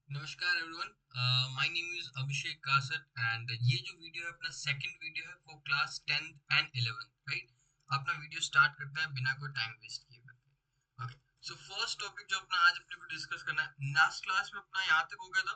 नमस्कार everyone, my name is अभिषेक कासत and ये जो वीडियो है अपना सेकंड वीडियो है for class 10th and 11th, right. अपना वीडियो स्टार्ट करते हैं बिना कोई टाइम वेस्ट किए करके। ओके, सो फर्स्ट टॉपिक जो अपना आज अपने को डिस्कस करना है, लास्ट क्लास में अपना यहाँ तक हो गया था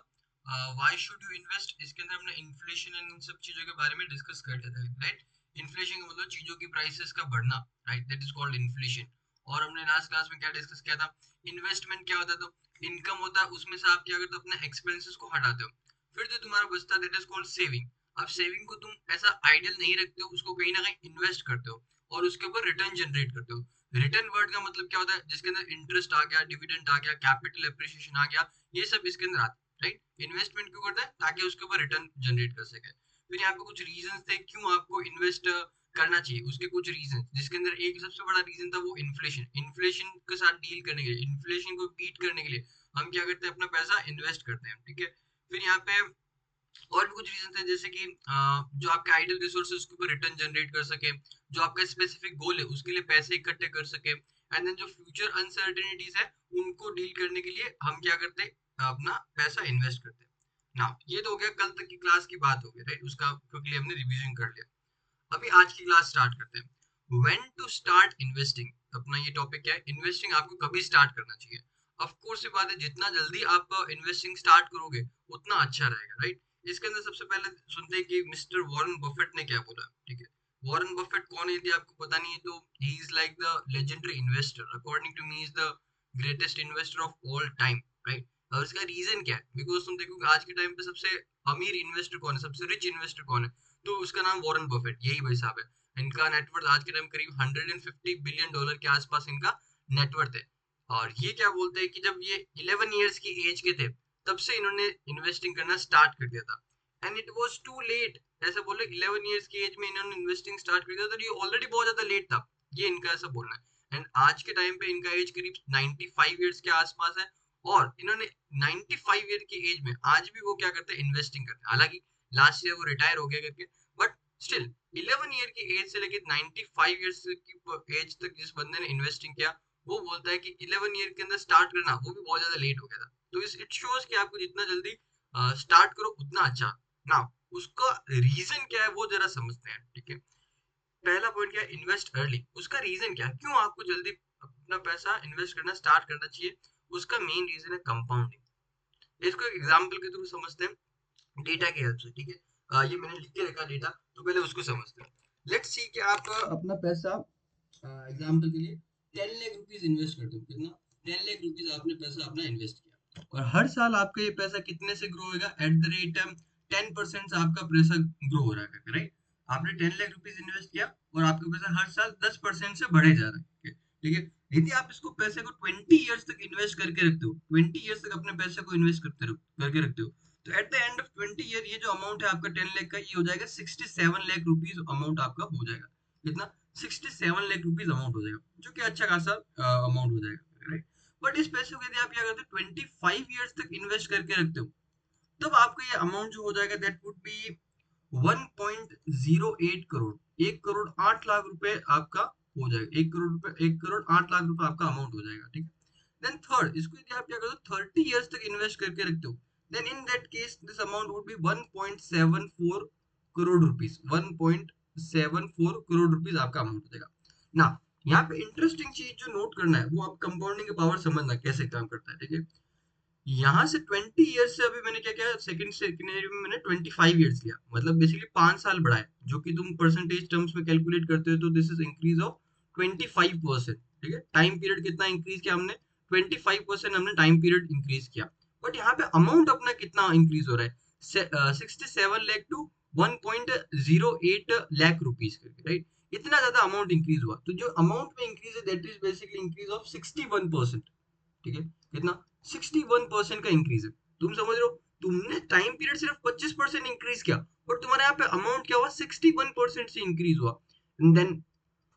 व्हाई शुड यू इन्वेस्ट। इसके अंदर हमने इन्फ्लेशन एंड इन सब चीजों के बारे में डिस्कस कर लिया था, राइट। इन्फ्लेशन का मतलब चीजों की प्राइसेस का बढ़ना, right, that is called inflation. और हमने लास्ट क्लास में क्या डिस्कस किया था, इन्वेस्टमेंट क्या होता है, तो इनकम होता है, उसमें से आप क्या करते हो, अपने एक्सपेंसेस को हटाते हो, फिर जो तुम्हारा बचता है दैट इज कॉल्ड सेविंग। अब सेविंग को तुम ऐसा आइडियल नहीं रखते हो, उसको कहीं ना कहीं इन्वेस्ट करते हो और उसके ऊपर रिटर्न जनरेट करते हो। रिटर्न वर्ड का मतलब क्या होता है, जिसके अंदर इंटरेस्ट आ गया, डिविडेंड आ गया, कैपिटल एप्रिसिएशन आ गया, ये सब इसके अंदर आता है, राइट। इन्वेस्टमेंट क्यों करता है, ताकि उसके ऊपर रिटर्न जनरेट कर सके। फिर यहाँ पे कुछ रीजन थे क्यों आपको इन्वेस्ट करना चाहिए, उसके कुछ रीजन, जिसके अंदर एक सबसे बड़ा रीजन था वो इन्फ्लेशन। इन्फ्लेशन के साथ डील करने के लिए, इन्फ्लेशन को बीट करने के लिए हम क्या करते हैं, अपना पैसा इन्वेस्ट करते हैं, ठीक है। फिर यहाँ पे और भी कुछ रीजन थे, जैसे कि जो आपके आइडल रिसोर्सेज उसके ऊपर रिटर्न जनरेट कर सके, जो आपका स्पेसिफिक गोल है उसके लिए पैसे इकट्ठे कर सके, एंड देन जो फ्यूचर अनसर्टेनिटीज है उनको डील करने के लिए हम क्या करते हैं, अपना पैसा इन्वेस्ट करते हैं। ना ये तो हो गया कल तक की क्लास की बात हो गई, राइट, उसका क्विकली हमने रिवीजन कर लिया। अभी आज की क्लास स्टार्ट करते हैं, व्हेन टू स्टार्ट इन्वेस्टिंग। अपना ये टॉपिक क्या है, इन्वेस्टिंग आपको कभी स्टार्ट करना चाहिए। ऑफ कोर्स ये बात है, जितना जल्दी आप इन्वेस्टिंग स्टार्ट करोगे उतना अच्छा रहेगा, राइट। इसके अंदर सबसे पहले सुनते हैं कि मिस्टर वॉरेन बफेट ने क्या बोला, ठीक है। वॉरेन बफेट कौन है, यदि आपको पता नहीं है तो he is like the legendary investor, according to me is the greatest investor of all time, right. और इसका रीजन क्या है, बिकॉज तुम देखो आज के टाइम पे सबसे अमीर इन्वेस्टर कौन है, सबसे रिच इन्वेस्टर कौन है, तो उसका नाम वॉरेन बफेट, यही भाई साहब है। इनका नेटवर्थ आज के टाइम करीब $150 बिलियन के आसपास इनका नेटवर्थ है। और ये क्या बोलते हैं कि जब ये 11 ईयर्स की एज के थे तब से इन्होंने इन्वेस्टिंग करना स्टार्ट कर दिया था, and it was too late. ऐसा बोले 11 ईयर्स की एज में इन्होंने इन्वेस्टिंग स्टार्ट कर दिया, तो ये ऑलरेडी बहुत ज्यादा लेट था, ये इनका ऐसा बोलना है। एंड आज के टाइम पे इनका एज करीब 95 ईयर्स के आसपास है, और इन्होंने 95 ईयर की एज में आज भी वो क्या करते हैं, इन्वेस्टिंग करते हैं। हालांकि लास्ट ईयर वो रिटायर हो गया करके, बट स्टिल 11 ईयर की एज से लेकर 95 ईयर्स की एज तक जिस बंदे ने इन्वेस्टिंग किया, वो बोलता है कि 11 ईयर के अंदर स्टार्ट करना वो भी बहुत ज्यादा लेट हो गया था। तो इस इट शोज कि आपको जितना जल्दी स्टार्ट करो उतना अच्छा। ना उसका रीजन क्या है वो जरा समझते हैं, ठीक है। पहला पॉइंट क्या है, इन्वेस्ट अर्ली। उसका रीजन क्या है, क्यों आपको जल्दी अपना पैसा इन्वेस्ट करना स्टार्ट करना चाहिए। उसका मेन रीजन है कंपाउंडिंग। इसको एक एग्जांपल के थ्रू समझते हैं, डेटा की हेल्प से, ठीक है। ये मैंने लिख के रखा डेटा, तो पहले उसको समझते हैं। लेट्स सी कि आप अपना पैसा एग्जांपल के लिए 10 लाख रुपीस इन्वेस्ट करते हो, कितना, 10 लाख रुपीस आपने पैसा अपना इन्वेस्ट किया, और हर साल आपका ये पैसा कितने से ग्रो होगा, एट द रेट 10% से आपका पैसा ग्रो हो रहा है, राइट। आपने 10 लाख रुपीस इन्वेस्ट किया और आपका पैसा हर साल 10% से बढ़े जा रहा है, ठीक है। यदि आप इसको पैसे को 20 इयर्स तक इन्वेस्ट करके रखते हो, 20 इयर्स तक अपने पैसे को इन्वेस्ट करके रखते हो, तो at the end of 20 year ये जो अमाउंट है आपका 10 लाख का, ये हो जाएगा 67 लाख रुपीस अमाउंट आपका हो जाएगा। कितना, 67 लाख रुपीस अमाउंट हो जाएगा, जो कि अच्छा खासा अमाउंट हो जाएगा, राइट। बट इस पैसे को यदि आप क्या करते हो, 25 ईयर्स तक इन्वेस्ट करके रखते हो, तब आपका ये अमाउंट जो हो जाएगा that would be 1.08 crore, 1 crore 8 lakh रुपए आपका हो जाएगा, 1 करोड़ रुपए, 1 करोड़ 8 लाख रुपए आपका अमाउंट हो जाएगा, ठीक है। देन थर्ड, इसको यदि आप क्या करते हो, 30 इयर्स तक इन्वेस्ट करके रखते हो, then in that case this amount would be 1.74 crore rupees, 1.74 crore rupees आपका अमाउंट हो जाएगा ना। यहाँ पे इंटरेस्टिंग चीज जो नोट करना है, वो आप कंपाउंडिंग की पावर समझना कैसे काम करता है, ठीक है। यहाँ से 20 ईयर्स से अभी मैंने क्या किया, सेकंड सिनेरियो में मैंने 25 ईयर्स लिया, मतलब बेसिकली 5 साल बढ़ाए, जो कि तुम परसेंटेज टर्म्स में कैलकुलेट करते हो तो दिस इज इंक्रीज ऑफ 25%, ठीक है। टाइम पीरियड कितना इंक्रीज किया हमने, 25% हमने टाइम पीरियड इंक्रीज किया। बट यहाँ पे अमाउंट अपना कितना इंक्रीज हो रहा है, 67 लाख टू 1.08 लाख रुपीज करके, राइट। इतना ज्यादा अमाउंट इंक्रीज हुआ, तो जो अमाउंट में इंक्रीज है that is basically increase of 61%, ठीक है। कितना, 61% का इंक्रीज है। तुम समझ रहे हो, तुमने टाइम पीरियड सिर्फ 25% इंक्रीज किया, और तुम्हारे यहाँ पे अमाउंट क्या हुआ, 61% से इंक्रीज हुआ। देन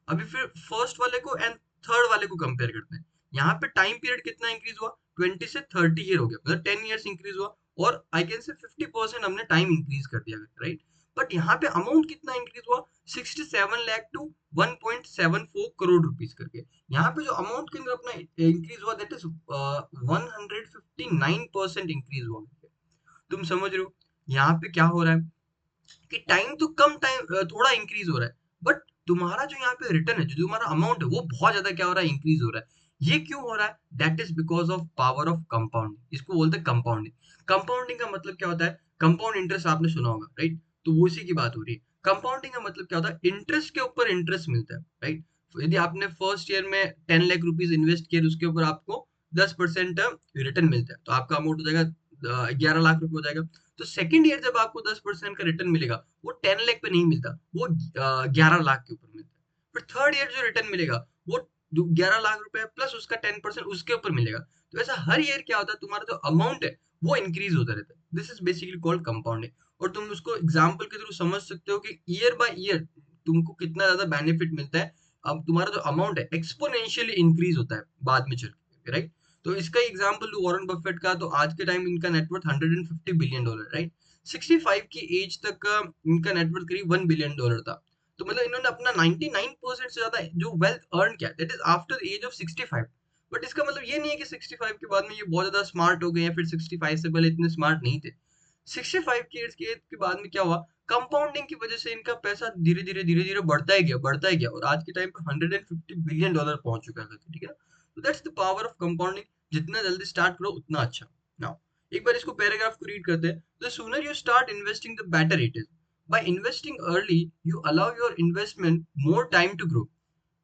अभी फिर फर्स्ट वाले को एंड थर्ड वाले को कंपेयर करते हैं। यहाँ पे टाइम पीरियड कितना इंक्रीज हुआ, 20 से 30 ईयर हो गया, मतलब 10 ईयर्स इंक्रीज हुआ, और आई कैन से 50% हमने टाइम इंक्रीज कर दिया, राइट। बट यहाँ पे अमाउंट कितना इंक्रीज हुआ, 67 लाख टू 1.74 करोड़ रुपीस करके। यहाँ पे जो अमाउंट के अंदर अपना इंक्रीज हुआ दैट इज 159% इंक्रीज हुआ। तुम समझ रहे हो यहाँ पे क्या हो रहा है कि टाइम तो कम टाइम थोड़ा इंक्रीज हो रहा है, बट तुम्हारा जो यहाँ पे रिटर्न है, जो तुम्हारा अमाउंट है, वो बहुत ज्यादा क्या हो रहा है, इंक्रीज हो रहा है। ये क्यों हो रहा है, that is because of power of compounding. इसको बोलते हैं कंपाउंडिंग। कंपाउंडिंग का मतलब क्या होता है, कंपाउंड इंटरेस्ट आपने सुना होगा, राइट? तो वो इसी की बात हो रही है। कंपाउंडिंग का मतलब क्या होता है, इंटरेस्ट के ऊपर इंटरेस्ट मिलता है, राइट? यदि आपने फर्स्ट ईयर में 10 लाख रुपीज इन्वेस्ट किया, उसके ऊपर आपको 10% रिटर्न मिलता है, तो आपका अमाउंट हो जाएगा 11 लाख रुपए हो जाएगा। तो सेकंड ईयर जब आपको 10% का रिटर्न मिलेगा, वो 10 लाख पे नहीं मिलता, वो 11 लाख के ऊपर मिलता है। फिर थर्ड ईयर जो रिटर्न मिलेगा, वो जो 11 लाख रुपए प्लस उसका 10% उसके ऊपर मिलेगा। तो ऐसा हर ईयर क्या होता है, तुम्हारा जो अमाउंट है वो इंक्रीज होता रहता है। This is basically called compounding. और तुम उसको एग्जाम्पल के थ्रू समझ सकते हो कि ईयर बाय ईयर तुमको कितना ज्यादा बेनिफिट मिलता है। अब तुम्हारा जो अमाउंट है एक्सपोनेंशियली इंक्रीज होता है बाद में चल के, राइट? तो इसका एग्जांपल लूं वॉरेन बफेट का, तो आज के टाइम इनका नेटवर्थ $150 बिलियन, राइट? 65 की एज तक इनका नेटवर्थ करीब $1 बिलियन था। तो मतलब इन्होंने अपना 99% से ज्यादा जो वेल्थ अर्न किया, that is after the age of 65। But इसका मतलब ये नहीं है कि 65 के बाद में ये बहुत ज्यादा स्मार्ट हो गए हैं, फिर 65 से पहले इतने स्मार्ट नहीं थे। 65 की एज के बाद में क्या हुआ, कंपाउंडिंग की वजह से इनका पैसा धीरे धीरे बढ़ता ही गया, बढ़ता ही गया, और आज के टाइम पे $150 बिलियन पहुंच चुका है, ठीक है ना? तो that's the power of compounding. जितना जल्दी स्टार्ट करो उतना अच्छा। नाउ एक बार इसको पैराग्राफ को रीड करते हैं। The sooner you start investing the better it is. By investing early you allow your investment more time to grow,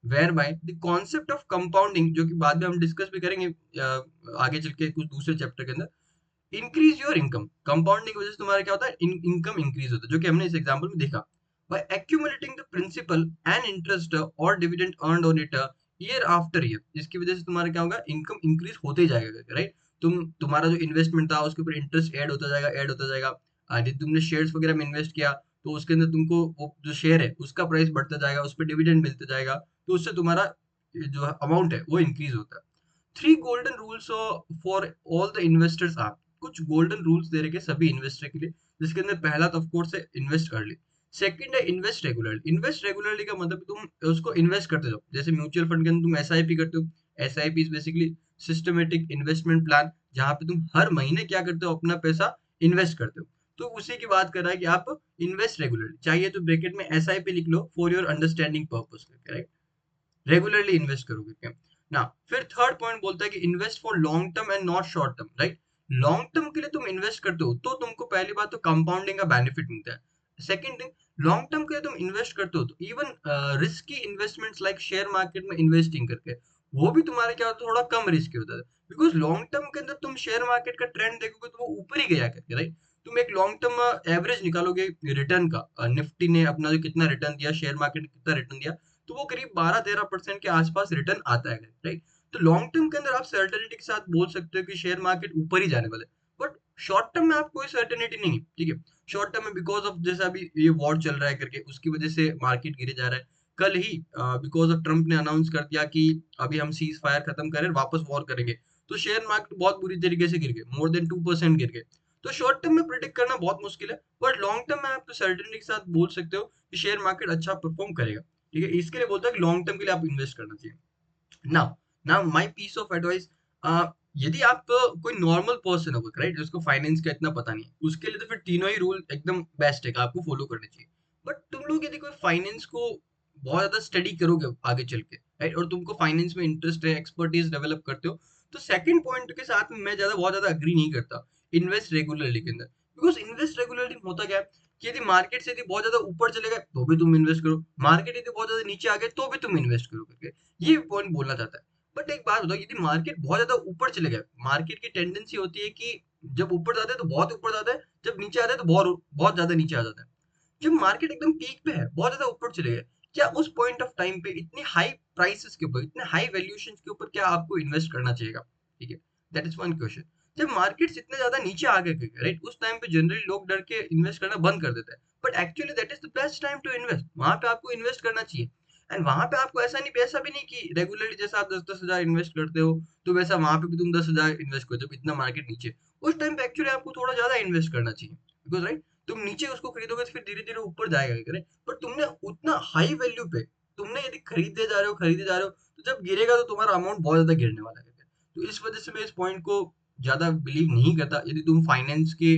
whereby the concept of compounding, जो कि बाद में हम डिस्कस भी करेंगे आगे चल के कुछ दूसरे चैप्टर के अंदर, इंक्रीज योर इनकम। कंपाउंडिंग की वजह से तुम्हारा क्या होता है, इनकम इंक्रीज होता है, जो कि हमने इस एग्जांपल में देखा। By accumulating the principal and interest और dividend earned on it year after year, जिसकी वजह से तुम्हारा क्या होगा, इनकम इंक्रीज होते जाएगा, राइट? तुम्हारा जो इन्वेस्टमेंट था उसके ऊपर इंटरेस्ट ऐड होता जाएगा, ऐड होता जाएगा। यदि तुमने शेयर्स वगैरह में इन्वेस्ट किया, तो उसके अंदर तुमको वो जो शेयर है उसका प्राइस बढ़ता जाएगा, उस पर डिविडेंड मिलता जाएगा, तो उससे तुम्हारा जो अमाउंट है वो इंक्रीज होता है। Three golden rules for all the investors are, कुछ गोल्डन रूल्स दे रखे सभी इन्वेस्टर के लिए, जिसके अंदर पहला तो ऑफ कोर्स है इन्वेस्ट अर्ली। सेकंड है इन्वेस्ट रेगुलरली। इन्वेस्ट रेगुलरली का मतलब तुम उसको इन्वेस्ट करते जाओ, जैसे म्यूचुअल फंड के अंदर तुम एसआईपी करते हो। SIP is basically systematic investment plan, जहां पे तुम हर महीने क्या करते हो, अपना पैसा इन्वेस्ट करते हो। तो उसी की बात कर रहा है कि आप इन्वेस्ट रेगुलरली, चाहिए तो ब्रैकेट में एसआईपी लिख लो for your understanding purpose, right? Regularly invest करोगे क्या ना। फिर थर्ड पॉइंट बोलता है कि invest for long term and not short term, right? Long term के लिए तुम इन्वेस्ट करते हो तो तुमको पहली बात तो कंपाउंडिंग का बेनिफिट मिलता है। सेकंड थिंग, लॉन्ग टर्म के लिए तुम इन्वेस्ट करते हो तो even risky investments like share market में इन्वेस्टिंग करके, वो भी तुम्हारे क्या होता है, थोड़ा कम रिस्की होता है। बिकॉज लॉन्ग टर्म के अंदर तुम शेयर मार्केट का ट्रेंड देखोगे तो वो ऊपर ही गया करके, राइट? तुम एक लॉन्ग टर्म एवरेज निकालोगे रिटर्न का, निफ्टी ने अपना जो कितना रिटर्न दिया, शेयर मार्केट ने कितना रिटर्न दिया, तो वो करीब 12-13% के आसपास रिटर्न आता है, राइट? तो लॉन्ग टर्म के अंदर आप सर्टेनिटी के साथ बोल सकते हो कि शेयर मार्केट ऊपर ही जाने वाला है। बट शॉर्ट टर्म में आप कोई सर्टेनिटी नहीं है, ठीक है? शॉर्ट टर्म में बिकॉज ऑफ जैसे अभी ये वॉर चल रहा है करके, उसकी वजह से मार्केट गिरे जा रहा है। कल ही बिकॉज ऑफ ट्रंप ने अनाउंस कर दिया कि अभी हम सीज फायर खत्म करें, वापस वॉर करेंगे, तो शेयर मार्केट बहुत बुरी तरीके से गिर गए, मोर देन 2% गिर गए। तो शॉर्ट टर्म में प्रिडिक्ट करना बहुत मुश्किल है, बट लॉन्ग टर्म में आप तो सर्टेनिटी के साथ बोल सकते हो कि शेयर मार्केट अच्छा परफॉर्म करेगा, ठीक है? इसके लिए बोलता है कि लॉन्ग टर्म के लिए आप इन्वेस्ट करना चाहिए। Now now my piece of advice, यदि आप कोई नॉर्मल पर्सन हो, राइट, जिसको फाइनेंस का इतना पता नहीं है, उसके लिए तो फिर तीनों ही रूल एकदम बेस्ट है, आपको फॉलो करने चाहिए। बट तुम लोग यदि कोई फाइनेंस को बहुत ज्यादा स्टडी करोगे आगे चल के, राइट, और तुमको फाइनेंस में इंटरेस्ट है, एक्सपर्टीज डेवलप करते हो, तो सेकंड पॉइंट के साथ में मैं बहुत ज्यादा अग्री नहीं करता, इन्वेस्ट रेगुलरली के अंदर। बिकॉज इन्वेस्ट रेगुलरली होता क्या है कि यदि मार्केट से यदि बहुत ज्यादा ऊपर चले गए तो भी तुम इन्वेस्ट करो, मार्केट यदि बहुत ज्यादा नीचे आ गए तो भी तुम इन्वेस्ट करो करके, ये पॉइंट बोलना चाहता है। बट एक बात बताओ, यदि मार्केट बहुत ज्यादा ऊपर चले गए, मार्केट की टेंडेंसी होती है कि जब ऊपर जाते हैं तो बहुत ऊपर जाता है, जब नीचे आता है तो बहुत बहुत ज्यादा नीचे आ जाता है। जब मार्केट एकदम पीक पे है, बहुत ज्यादा ऊपर चले गए, क्या उस पॉइंट ऑफ टाइम पे इतनी हाई प्राइसेस के ऊपर, इतने हाई वैल्यूएशन के ऊपर क्या आपको इन्वेस्ट करना चाहिए? ठीक है, दैट इज वन क्वेश्चन। जब मार्केट्स इतने ज्यादा नीचे आ गए, राइट, उस टाइम पे जनरली लोग डर के इन्वेस्ट करना बंद कर देते हैं। But actually that is the best time to invest, वहां पे आपको इन्वेस्ट करना चाहिए। एंड वहां पे आपको ऐसा भी नहीं कि रेगुलरली जैसा आप 10-10 हजार इन्वेस्ट करते हो, तो वैसा वहां पे भी तुम 10 हजार इन्वेस्ट करते हो, इतना मार्केट नीचे, उस टाइम पे एक्चुअली आपको थोड़ा ज्यादा इन्वेस्ट करना चाहिए। बिकॉज राइट, तुम नीचे उसको खरीदोगे तो फिर धीरे-धीरे ऊपर जाएगा, करेक्ट? पर तुमने उतना हाई वैल्यू पे तुमने यदि खरीदते जा रहे हो, तो जब गिरेगा तो तुम्हारा अमाउंट बहुत ज़्यादा गिरने वाला है। तो इस वजह से मैं इस पॉइंट को ज़्यादा बिलीव नहीं करता। यदि तुम फाइनेंस के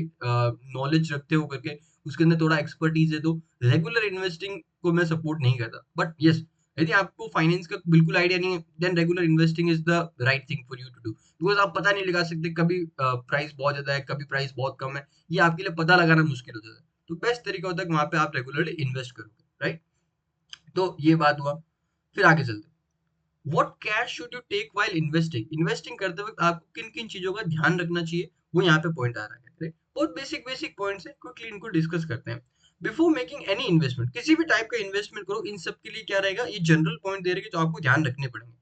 नॉलेज रखते हो करके, उसके अंदर थोड़ा एक्सपर्टीज़ है, तो रेगुलर इन्वेस्टिंग को मैं सपोर्ट नहीं करता। बट येस, यदि आपको फाइनेंस का बिल्कुल आइडिया नहीं है, then regular investing is the right thing for you to do. Because आप पता नहीं लगा सकते, कभी प्राइस बहुत ज़्यादा है, कभी प्राइस बहुत कम है। ये आपके लिए पता लगाना मुश्किल हो जाता है। तो बेस्ट तरीका होता है कि वहाँ पे आप रेगुलरली इन्वेस्ट करोगे, राइट? तो ये बात हुआ। फिर आगे चलते हैं। What cash should you take while investing? Investing करते वक़्त आपको किन-किन चीज़ों का ध्यान रखना चाहिए, वो यहाँ पे पॉइंट आ रहा है, राइट? बहुत बेसिक पॉइंट्स हैं, क्विकली इनको डिस्कस करते हैं। बिफोर मेकिंग एनी इन्वेस्टमेंट, किसी भी टाइप का इन्वेस्टमेंट करो, इन सब के लिए क्या रहेगा, ये जनरल पॉइंट दे रहे हैं जो आपको ध्यान रखने पड़ेंगे।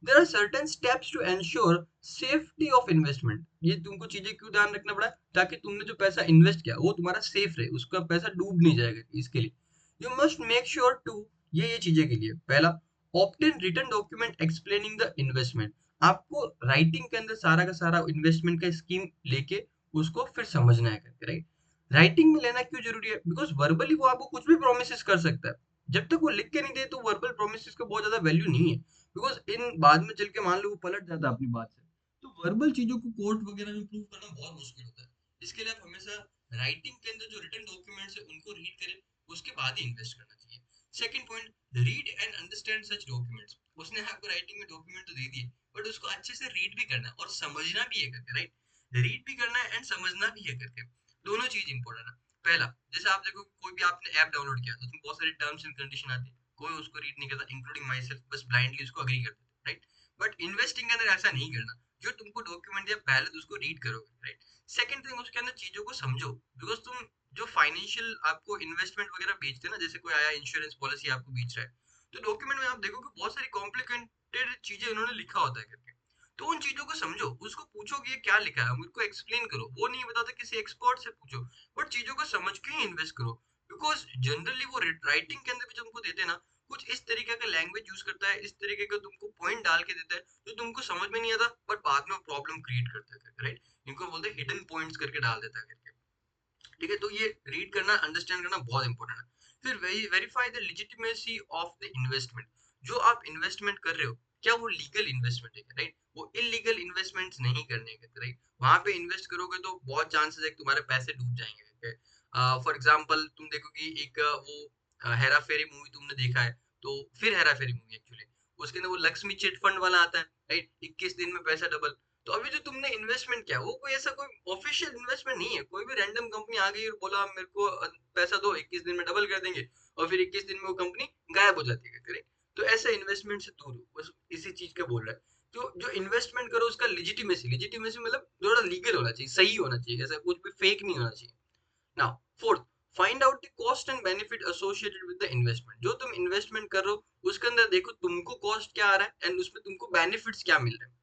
There are certain steps to ensure safety of investment. ये तुमको चीजें क्यों ध्यान रखना पड़ा, ताकि तुमने जो पैसा इन्वेस्ट किया वो तुम्हारा सेफ रहे, उसका पैसा डूब नहीं जाएगा। इसके लिए you must make sure to, ये चीजें के लिए पहला, obtain written document explaining the investment. आपको राइटिंग के अंदर सारा का सारा इन्वेस्टमेंट का स्कीम लेके उसको फिर समझना है करके, राइट? राइटिंग में लेना क्यों जरूरी है? बिकॉज वर्बली वो आपको कुछ भी प्रोमिस कर सकता है, जब तक वो लिख के नहीं दे तो वर्बल प्रोमिस का बहुत ज्यादा वैल्यू नहीं है। बिकॉज इन बाद में चल के मान लो वो पलट जाता है अपनी बात से, तो वर्बल चीजों को कोर्ट वगैरह में प्रूव करना बहुत मुश्किल होता है। इसके लिए आप हमेशा राइटिंग के अंदर जो रिटन डॉक्यूमेंट्स है उनको रीड करें, उसके बाद ही इन्वेस्ट करना चाहिए। Second point, read and understand such documents. उसने आपको राइटिंग में डॉक्यूमेंट तो दे दिए, बट उसको अच्छे से रीड भी करना है और समझना भी है करके, राइट? रीड भी करना है एंड समझना भी है करके, दोनों चीज इंपॉर्टेंट है। पहला, जैसे आप देखो कोई भी आपने ऐप डाउनलोड किया तो उसमें बहुत सारे टर्म्स एंड कंडीशन आते हैं, कोई उसको रीड नहीं करता, इंक्लूडिंग माई सेल्फ, बस ब्लाइंडली उसको अग्री करते हैं, राइट? बट इन्वेस्टिंग के अंदर ऐसा नहीं करना। जो तुमको डॉक्यूमेंट दिया पहले तो उसको रीड करोगे, राइट? सेकंड थिंग, उसके अंदर चीजों को समझो। बिकॉज तुम जो फाइनेंशियल आपको इन्वेस्टमेंट वगैरह बेचते हैं ना, जैसे कोई आया इंश्योरेंस पॉलिसी आपको बेच रहा है, तो डॉक्यूमेंट में आप देखोगे बहुत सारी कॉम्प्लिकेटेड चीजें उन्होंने लिखा होता है करके। तो उन चीजों को समझो, उसको पूछो कि ये क्या लिखा है, मुझको एक्सप्लेन करो। वो नहीं बताता, किसी एक्सपर्ट से पूछो, बट चीजों को समझ के ही इन्वेस्ट करो। बिकॉज जनरली वो राइटिंग के अंदर भी तुमको देते हैं ना, कुछ इस तरीके का लैंग्वेज यूज करता है, इस तरीके का तुमको पॉइंट डाल के देता है जो तुमको समझ में नहीं आता, बट बाद में प्रॉब्लम क्रिएट करता है, राइट? इनको बोलते हैं हिडन पॉइंट्स करके डाल देता है करके। ठीक है, तो ये रीड करना, अंडरस्टैंड करना बहुत इंपॉर्टेंट है। फिर verify the legitimacy of the investment. जो आप इन्वेस्टमेंट कर रहे हो, क्या वो लीगल इन्वेस्टमेंट है, राइट? वो इलीगल इन्वेस्टमेंट्स नहीं करने के, राइट? वहां पे इन्वेस्ट करोगे तो बहुत चांसेस है कि तुम्हारे पैसे डूब जाएंगे। फॉर एग्जाम्पल तुम देखोगे एक वो हेरा फेरी मूवी तुमने देखा है, तो फिर हेरा फेरी मूवी एक्चुअली, उसके अंदर वो लक्ष्मी चिट फंड वाला आता है, राइट? 21 दिन में पैसा डबल। तो अभी जो तुमने इन्वेस्टमेंट किया वो कोई ऐसा कोई ऑफिशियल इन्वेस्टमेंट नहीं है। कोई भी रैंडम कंपनी आ गई और बोला मेरे को पैसा दो, 21 दिन में डबल कर देंगे, और फिर 21 दिन में वो कंपनी गायब हो जाती है, करेक्ट? तो ऐसे इन्वेस्टमेंट से दूर हो, बस इसी चीज का बोल रहा है। तो जो इन्वेस्टमेंट करो उसका लिजिटिमेसी मतलब थोड़ा लीगल होना चाहिए, सही होना चाहिए, ऐसा कुछ भी फेक नहीं होना चाहिए। Now fourth, find out the cost and benefit associated with the investment. जो तुम इन्वेस्टमेंट कर रहे हो उसके अंदर देखो तुमको कॉस्ट क्या आ रहा है एंड उसमें तुमको बेनिफिट्स क्या मिल रहे हैं।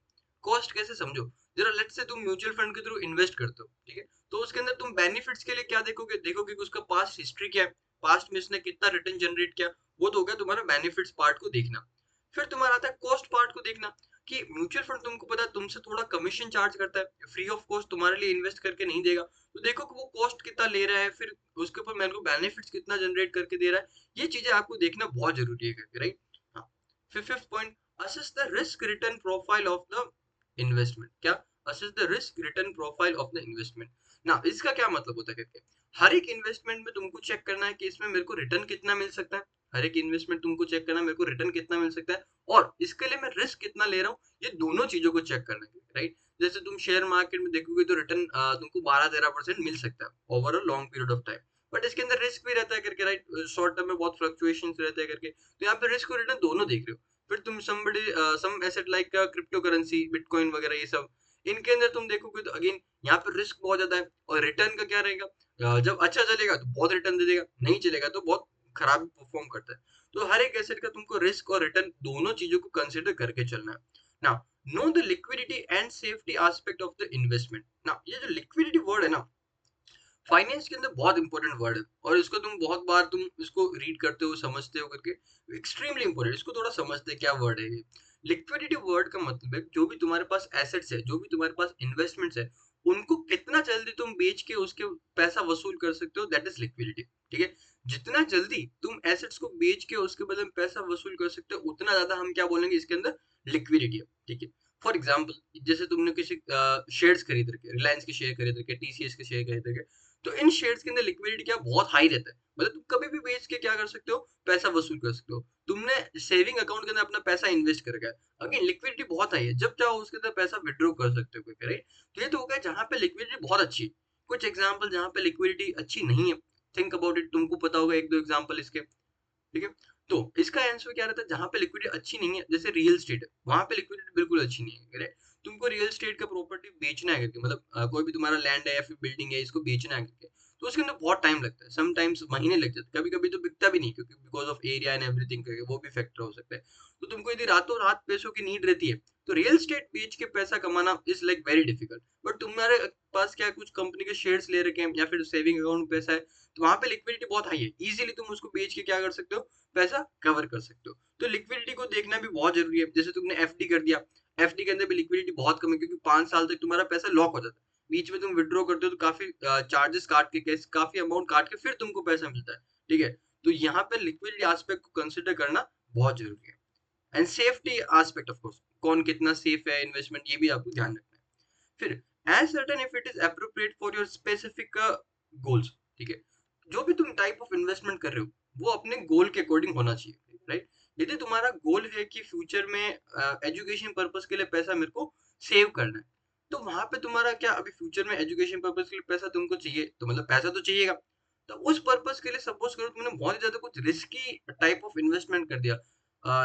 कॉस्ट कैसे समझो, जरा लेट्स से तुम म्यूचुअल फंड के थ्रू इन्वेस्ट करते हो, ठीक है? तो उसके अंदर तुम बेनिफिट्स के लिए क्या देखोगे, देखोगे कि उसका पास्ट हिस्ट्री क्या है, पास्ट में इसने कितना रिटर्न जनरेट किया। वो तो हो गया तुम्हारा बेनिफिट्स पार्ट को देखना। फिर तुम्हारा आता है कॉस्ट पार्ट को देखना, कि म्यूचुअल फंड तुमको पता है तुमसे थोड़ा कमीशन चार्ज करता है, फ्री ऑफ कॉस्ट तुम्हारे लिए इन्वेस्ट करके नहीं देगा। तो देखो कि वो कॉस्ट कितना ले रहा है, फिर उसके ऊपर मेरे को बेनिफिट्स कितना जनरेट करके दे रहा है। ये चीजें आपको देखना बहुत जरूरी है करके, राइट? हाँ। फिर fifth point, assess the risk return profile of the investment. क्या? Assess the risk return profile of the investment. ना इसका क्या मतलब होता है करके, हर एक इन्वेस्टमेंट में तुमको चेक करना है कि इसमें मेरे को रिटर्न कितना मिल सकता है। हर एक इन्वेस्टमेंट तुमको चेक करना है मेरे को रिटर्न कितना मिल सकता है, और इसके लिए मैं रिस्क कितना ले रहा हूँ। ये दोनों चीजों को चेक करना है, राइट? जैसे तुम शेयर मार्केट में देखोगे तो रिटर्न तुमको 12-13% मिल सकता है over a long period of time, but इसके अंदर रिस्क भी रहता है करके, राइट? शॉर्ट टर्म में बहुत फ्लक्चुएशंस रहते हैं करके, तो यहाँ पे रिस्क और रिटर्न दोनों देख रहे हो। फिर तुम somebody some asset like cryptocurrency, bitcoin वगैरह, ये सब इनके अंदर तुम देखोगे तो अगेन यहाँ पे रिस्क बहुत ज्यादा है, और रिटर्न का क्या रहेगा, जब अच्छा चलेगा तो बहुत रिटर्न दे देगा, नहीं चलेगा तो बहुत खराब परफॉर्म करता है। तो हर एक एसेट का तुमको रिस्क और रिटर्न दोनों चीजों को कंसिडर करके चलना है। Now know the liquidity and safety aspect of the investment. Now ये जो लिक्विडिटी वर्ड है ना, फाइनेंस के अंदर बहुत इंपॉर्टेंट वर्ड है, और इसको तुम बहुत बार तुम इसको रीड करते हो, समझते हो करके, एक्सट्रीमली इंपॉर्टेंट। इसको थोड़ा समझते हैं क्या वर्ड है ये। लिक्विडिटी वर्ड का मतलब है जो भी तुम्हारे पास एसेट्स है, जो भी तुम्हारे पास इन्वेस्टमेंट्स है, उनको कितना जल्दी तुम बेच के उसके पैसा वसूल कर सकते हो, दैट इज लिक्विडिटी। ठीक है, जितना जल्दी तुम एसेट्स को बेच के उसके बदले में पैसा वसूल कर सकते हो, उतना ज्यादा हम क्या बोलेंगे इसके अंदर, लिक्विडिटी है। ठीक है, फॉर एग्जाम्पल जैसे तुमने किसी शेयर्स खरीद रखे, रिलायंस के शेयर खरीद रखे, टीसीएस के शेयर खरीद रखे, तो इन शेयर्स के अंदर लिक्विडिटी क्या बहुत हाई रहता है, मतलब तुम कभी भी बेच के क्या कर सकते हो, पैसा वसूल कर सकते हो। तुमने सेविंग अकाउंट के अंदर अपना पैसा इन्वेस्ट कर गया, अगेन लिक्विडिटी बहुत हाई है, जब चाहो उसके अंदर पैसा विड्रॉ कर सकते हो, राइट। तो ये तो हो गया जहां पे लिक्विडिटी बहुत अच्छी है। कुछ एग्जांपल जहां पे लिक्विडिटी अच्छी नहीं है, थिंक अबाउट इट, तुमको पता होगा एक दो एग्जांपल इसके। ठीक है, तो इसका आंसर क्या रहता है, जहां पे लिक्विडिटी अच्छी नहीं है, जैसे रियल एस्टेट है, वहां पे लिक्विडिटी बिल्कुल अच्छी नहीं है, राइट। तुमको रियल एस्टेट का प्रॉपर्टी बेचना है करके, मतलब कोई भी तुम्हारा लैंड है या फिर बिल्डिंग है, इसको बेचना है करके, तो उसके अंदर बहुत टाइम लगता है, समटाइम्स महीने लग जाते हैं, कभी कभी तो बिकता भी नहीं, क्योंकि because of area and everything करके, वो भी फैक्टर हो सकता है। तो तुमको यदि रातों रात पैसों की नीड रहती है, तो रियल एस्टेट बेच के पैसा कमाना is like very difficult. But तुम्हारे पास क्या कुछ कंपनी के शेयर्स ले रखे हैं या फिर सेविंग अकाउंट में पैसा है, तो वहां पे लिक्विडिटी बहुत हाई है, इजीली तुम उसको बेच के क्या कर सकते हो, पैसा कवर कर सकते हो। तो लिक्विडिटी को देखना भी बहुत जरूरी है। जैसे तुमने एफडी कर दिया, एफडी के अंदर भी लिक्विडिटी बहुत कम है, क्योंकि 5 साल तक तुम्हारा पैसा लॉक हो जाता है, बीच में तुम विड्रॉ करते हो तो काफी चार्जेस काट के, काफी अमाउंट काट के फिर तुमको पैसा मिलता है। ठीक है, तो यहाँ पे लिक्विडिटी एस्पेक्ट को कंसिडर करना बहुत जरूरी है। And safety aspect of course, कौन कितना सेफ है इन्वेस्टमेंट, ये भी आपको ध्यान रखना है। फिर ascertain if it is appropriate for your specific goals. ठीक है, जो भी तुम टाइप ऑफ इन्वेस्टमेंट कर रहे हो, वो अपने गोल के अकॉर्डिंग होना चाहिए, राइट। यदि तुम्हारा गोल है कि फ्यूचर में एजुकेशन पर्पस के लिए पैसा मेरे को सेव करना है, तो वहां पे तुम्हारा क्या, अभी फ्यूचर में एजुकेशन पर्पस के लिए पैसा तुमको चाहिए, तो मतलब पैसा तो चाहिएगा। तो उस पर्पस के लिए सपोज करो तुमने बहुत ही ज्यादा कुछ रिस्की टाइप ऑफ इन्वेस्टमेंट कर दिया,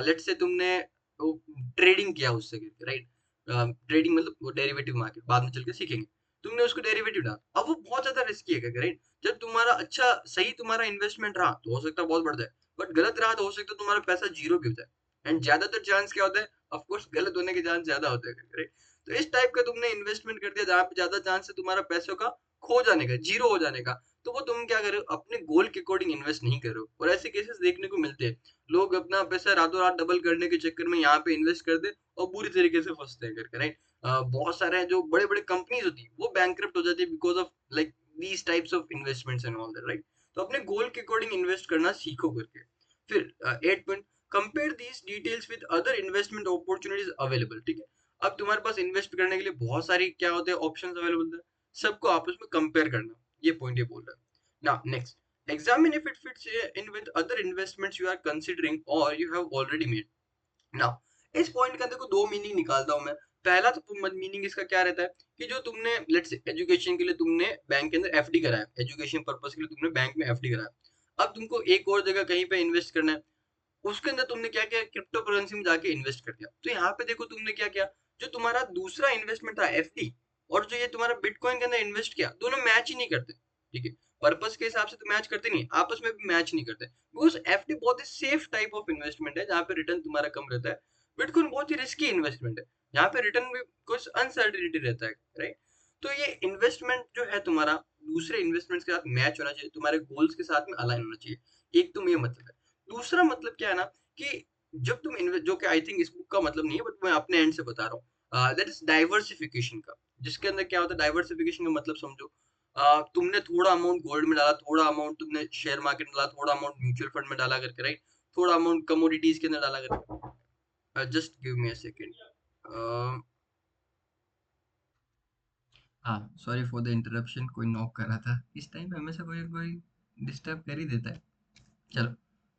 लेट्स से तुमने ट्रेडिंग किया उससे, राइट। ट्रेडिंग मतलब वो डेरिवेटिव मार्केट, बाद में चल के सीखेंगे। तुमने उसको डेरिवेटिव डाला, अब वो बहुत ज्यादा रिस्की है, राइट। जब तुम्हारा अच्छा सही तुम्हारा इन्वेस्टमेंट रहा तो हो सकता है बहुत बढ़ जाए, बट गलत रहा तो हो सकता है तुम्हारा पैसा जीरो भी हो जाए। एंड ज्यादातर चांस क्या होता है, ऑफ कोर्स गलत होने के चांस ज्यादा होते हैं, राइट। तो इस टाइप का तुमने इन्वेस्टमेंट कर दिया जहाँ पे ज्यादा चांस है तुम्हारा पैसों का खो जाने का, जीरो हो जाने का, तो वो तुम क्या कर रहे हो, अपने गोल के अकॉर्डिंग इन्वेस्ट नहीं कर रहे हो। और ऐसे केसेस देखने को मिलते हैं, लोग अपना पैसा रातों रात डबल करने के चक्कर में यहाँ पे इन्वेस्ट कर दे और बुरी तरीके से फंसते हैं करके, राइट। बहुत सारे जो बड़े बड़े कंपनीज होती है वो बैंकरप्ट हो जाती है because of like these types of investments and all that, right. तो अपने गोल के अकॉर्डिंग इन्वेस्ट करना सीखो करके। फिर 8 point, compare these details with other investment opportunities available. ठीक है, अब तुम्हारे पास इन्वेस्ट करने के लिए बहुत सारी क्या होते हैं, ऑप्शंस अवेलेबल है, सबको आपस में कंपेयर करना, ये पॉइंट ये बोल रहा है। Now next, examine if it fits in with other investments you are considering or you have already made. Now इस पॉइंट का देखो दो मीनिंग निकालता हूं मैं। पहला तो मीनिंग इसका क्या रहता है कि जो तुमने लेट्स से एजुकेशन के लिए तुमने बैंक के अंदर एफडी कराया, एजुकेशन पर्पस के लिए तुमने बैंक में एफडी कराया, अब तुमको एक और जगह कहीं पे इन्वेस्ट करना है, उसके अंदर तुमने क्या किया, क्रिप्टो करेंसी में जाके इन्वेस्ट कर दिया। तो यहाँ पे देखो तुमने क्या किया, जो तुम्हारा दूसरा इन्वेस्टमेंट था एफडी, और जो ये तुम्हारा बिटकॉइन के अंदर इन्वेस्ट किया, दोनों मैच ही नहीं करते। ठीक है, पर्पस के हिसाब से तो मैच करते नहीं, आपस में भी मैच नहीं करते, बिकॉज एफडी बहुत ही सेफ टाइप ऑफ इन्वेस्टमेंट है जहाँ पे रिटर्न तुम्हारा कम रहता है। बिटकॉइन बहुत ही रिस्की इन्वेस्टमेंट है, यहाँ पे रिटर्न में कुछ अनसर्टिनिटी रहता है, राइट। तो ये इन्वेस्टमेंट जो है तुम्हारा दूसरे इन्वेस्टमेंट्स के साथ मैच होना चाहिए, तुम्हारे गोल्स के साथ में अलाइन होना चाहिए, एक तो ये मतलब है। दूसरा मतलब क्या है ना, कि जब तुम इन्वेस्ट, जो कि आई थिंक इस बुक का मतलब नहीं है बट मैं अपने एंड से बता रहा हूँ, दैट इज डाइवर्सिफिकेशन का, जिसके अंदर क्या होता है, डाइवर्सिफिकेशन का मतलब समझो, तुमने थोड़ा अमाउंट गोल्ड में डाला, थोड़ा अमाउंट तुमने शेयर मार्केट में डाला, थोड़ा अमाउंट म्यूचुअल फंड में डाला करके, राइट, थोड़ा अमाउंट कमोडिटीज के अंदर डाला करके। Just give me a second. हाँ, सॉरी फॉर द इंटरप्शन, कोई नॉक कर रहा था, इस टाइम पे हमेशा कोई कोई डिस्टर्ब कर ही देता है। चलो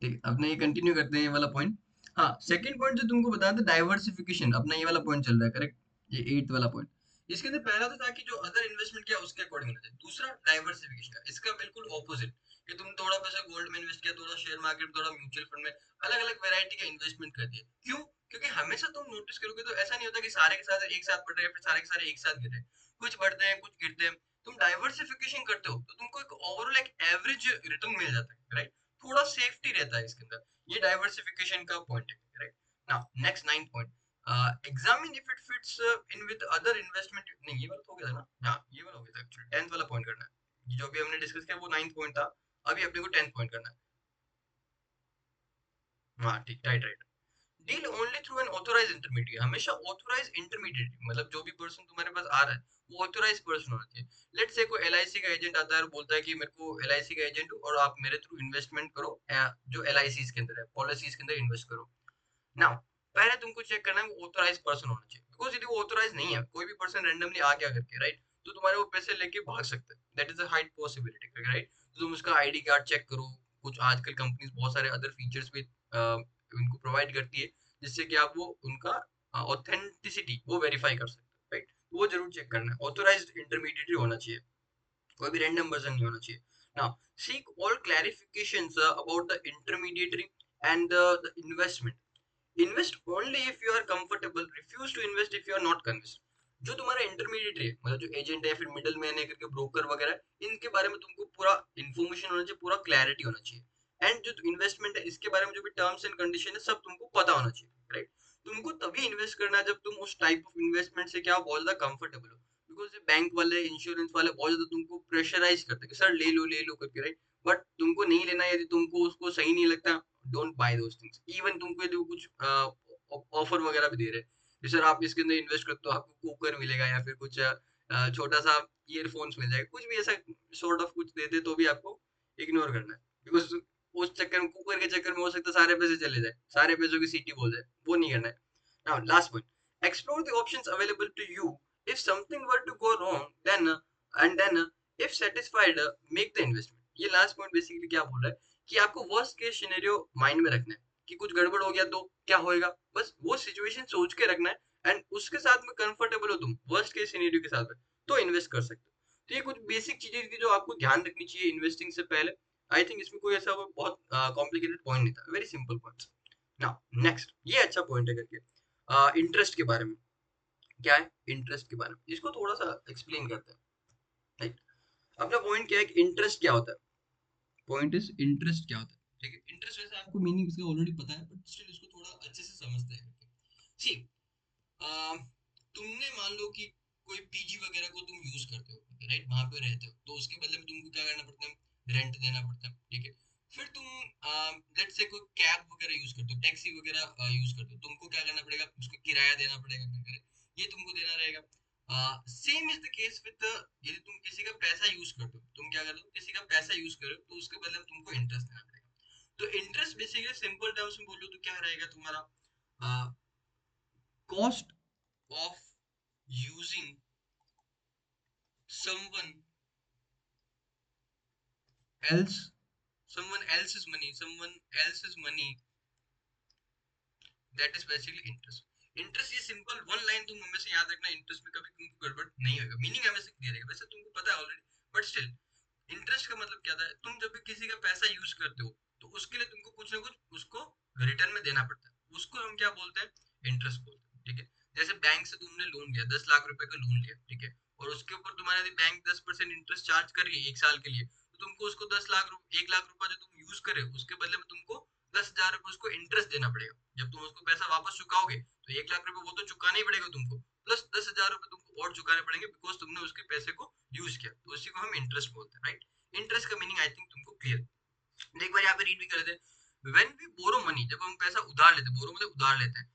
ठीक है, अपने ये कंटिन्यू करते हैं ये वाला पॉइंट। हाँ, सेकंड पॉइंट जो तुमको बताया था डाइवर्सिफिकेशन, अपना ये वाला पॉइंट चल रहा है, करेक्ट, ये 8th वाला पॉइंट। इसके अंदर पहला तो था कि जो अदर इन्वेस्टमेंट किया उसके अकॉर्डिंग होना चाहिए, दूसरा डाइवर्सिफिकेशन का, इसका बिल्कुल ऑपोजिट, कि तुम थोड़ा पैसा गोल्ड में इन्वेस्ट किया, थोड़ा शेयर मार्केट, थोड़ा म्यूचुअल फंड में, अलग अलग वैरायटी का इन्वेस्टमेंट कर दिया। क्यों? क्योंकि हमेशा तुम नोटिस करोगे तो ऐसा नहीं होता कि सारे के सारे एक साथ बढ़ रहे हैं, फिर सारे के सारे एक साथ गिर रहे हैं, कुछ बढ़ते हैं कुछ गिरते हैं। तुम डाइवर्सिफिकेशन करते हो तो तुमको एक ओवरऑल एक एवरेज रिटर्न मिल जाता है, राइट। थोड़ा सेफ्टी रहता है इसके अंदर, ये डाइवर्सिफिकेशन का पॉइंट है, right. Now next 9th point, examine if it fits in with other investment, नहीं ये वाला तो हो गया था ना, हाँ ये वाला हो गया था एक्चुअली, 10th वाला पॉइंट करना है, जो भी हमने डिस्कस किया वो 9th पॉइंट था, अभी अपने को 10th पॉइंट करना है। हाँ ठीक, right right. Deal only through an authorised intermediate, हमेशा ऑथराइज्ड इंटरमीडिएट, मतलब जो भी पर्सन तुम्हारे पास आ रहा है वो ऑथोराइज पर्सन होना चाहिए। लेट्स से कोई एलआईसी का एजेंट आता है और बोलता है कि मेरे को एलआईसी का एजेंट हूँ और आप मेरे थ्रू इन्वेस्टमेंट करो, जो एलआईसी के अंदर है, पॉलिसीज के अंदर इन्वेस्ट करो। नाउ पहले तुमको चेक करना है वो ऑथोराइज पर्सन होना चाहिए, बिकॉज यदि वो ऑथोराइज नहीं है, कोई भी पर्सन रैंडमली आ गया करके, राइट, तो तुम्हारे वो पैसे लेके भाग सकते हैं, that is a high possibility, right. तो तुम उसका आईडी कार्ड चेक करो, कुछ आजकल कंपनीज बहुत सारे अदर फीचर्स भी उनको प्रोवाइड करती है, जिससे कि आप वो उनका ऑथेंटिसिटी वो वेरीफाई कर सकते हैं, राइट। वो जरूर चेक करना है, ऑथोराइज्ड इंटरमीडिएटरी होना चाहिए, कोई भी रैंडम पर्सन नहीं होना चाहिए। Now seek all clarifications about the intermediatory and the investment. Invest only if you are comfortable, refuse to invest if you are not convinced. जो तुम्हारा इंटरमीडिएट है, मतलब जो एजेंट है, फिर मिडल मैन है करके, ब्रोकर वगैरह, इनके बारे में तुमको पूरा इंफॉर्मेशन होना चाहिए, पूरा क्लैरिटी होना चाहिए। एंड जो इन्वेस्टमेंट है, इसके बारे में जो भी टर्म्स एंड कंडीशन है, सब तुमको पता होना चाहिए, राइट। तुमको तभी इन्वेस्ट करना है जब तुम उस टाइप ऑफ इन्वेस्टमेंट से क्या बहुत ज्यादा कंफर्टेबल हो, बिकॉज बैंक वाले, इंश्योरेंस वाले बहुत ज्यादा तुमको प्रेशराइज करते हैं कि सर ले लो करके, राइट। बट तुमको नहीं लेना, यदि तुमको उसको सही नहीं लगता, don't buy those things. Even तुमको यदि वो कुछ ऑफर वगैरह भी दे रहे हैं कि सर आप इसके अंदर इन्वेस्ट करते हो, आपको कुकर मिलेगा या फिर कुछ छोटा सा ईयरफोन्स मिल जाएगा, कुछ भी ऐसा सॉर्ट ऑफ कुछ देते, तो भी आपको इग्नोर करना है, बिकॉज उस चक्कर में, कुकर के चक्कर में हो सकता है सारे पैसे चले जाए, सारे पैसों की सीटी बोल जाए, वो नहीं करना है। Now last point, explore the options available to you if something were to go wrong, then and then if satisfied, make the investment. ये लास्ट पॉइंट बेसिकली क्या बोल रहा है कि आपको वर्स्ट केस सिनेरियो माइंड में रखना है कि कुछ गड़बड़ हो गया तो क्या होएगा, बस वो सिचुएशन सोच के रखना है, एंड उसके साथ में कंफर्टेबल हो तुम वर्स्ट केस सिनेरियो के साथ में, तो इन्वेस्ट कर सकते हो। तो ये कुछ बेसिक चीजें थी जो आपको ध्यान रखनी चाहिए इन्वेस्टिंग से पहले। आई थिंक इसमें कोई ऐसा कोई बहुत कॉम्प्लिकेटेड पॉइंट नहीं था, very simple points. Now next, ये अच्छा पॉइंट है करके, इंटरेस्ट के बारे में। क्या है इंटरेस्ट के बारे में, इसको थोड़ा सा एक्सप्लेन करते हैं, राइट। अपना पॉइंट क्या है कि इंटरेस्ट क्या होता है, पॉइंट इज इंटरेस्ट क्या होता है, ठीक है। इंटरेस्ट वैसे आपको मीनिंग इसका ऑलरेडी पता है, बट स्टिल इसको थोड़ा अच्छे से समझते हैं। सी, तुमने मान लो कि कोई पीजी वगैरह को तुम यूज करते हो, राइट, वहां पे रहते हो, तो उसके बदले में तुमको क्या करना पड़ता है, रेंट देना पड़ता है, ठीक है। फिर तुम लेट्स से कोई कैब वगैरह यूज करते हो, टैक्सी वगैरह यूज करते हो, तुमको क्या करना पड़ेगा, उसको किराया देना पड़ेगा वगैरह, ये तुमको देना रहेगा। Same is the case with, यदि तुम किसी का पैसा यूज करते हो, तुम क्या करते हो, किसी का पैसा यूज करो, तो उसके बदले में तुमको इंटरेस्ट देना पड़ेगा। तो इंटरेस्ट बेसिकली सिंपल टर्म्स में बोलो तो क्या रहेगा तुम्हारा, cost of using someone else someone else's money, that is basically interest। Interest ये सिंपल वन लाइन तुम हमेशा याद रखना, इंटरेस्ट में कभी तुमको गड़बड़ नहीं होगा, मीनिंग हमेशा क्लियर रहेगा, वैसे तुमको पता है ऑलरेडी, बट स्टिल इंटरेस्ट का मतलब क्या था, तुम जब भी किसी का पैसा यूज करते हो, तो उसके लिए तुमको कुछ ना कुछ उसको रिटर्न में देना पड़ता है, उसको हम क्या बोलते हैं, इंटरेस्ट बोलते हैं, ठीक है। जैसे बैंक से तुमने लोन लिया, 10 लाख रुपए का लोन लिया, ठीक है, और उसके ऊपर तुम्हारे यदि बैंक 10% इंटरेस्ट चार्ज कर रही है 1 साल के लिए, तो तुमको उसको 1 लाख रुपए जो तुम यूज करे, उसके बदले में तुमको 10,000 रुपए उसको इंटरेस्ट देना पड़ेगा। जब तुम उसको पैसा वापस चुकाओगे, तो 1 लाख रुपए वो तो चुकाना ही पड़ेगा तुमको, प्लस 10,000 रुपए तुमको और चुकाने पड़ेंगे, बिकॉज तुमने उसके पैसे को यूज किया, तो उसी को हम इंटरेस्ट बोलते हैं, राइट। इंटरेस्ट का मीनिंग आई थिंक तुमको क्लियर। एक बार यहाँ पे रीड भी कर लेते हैं, व्हेन वी बोरो मनी, जब हम पैसा उधार लेते हैं, बोरो मतलब उधार लेते हैं,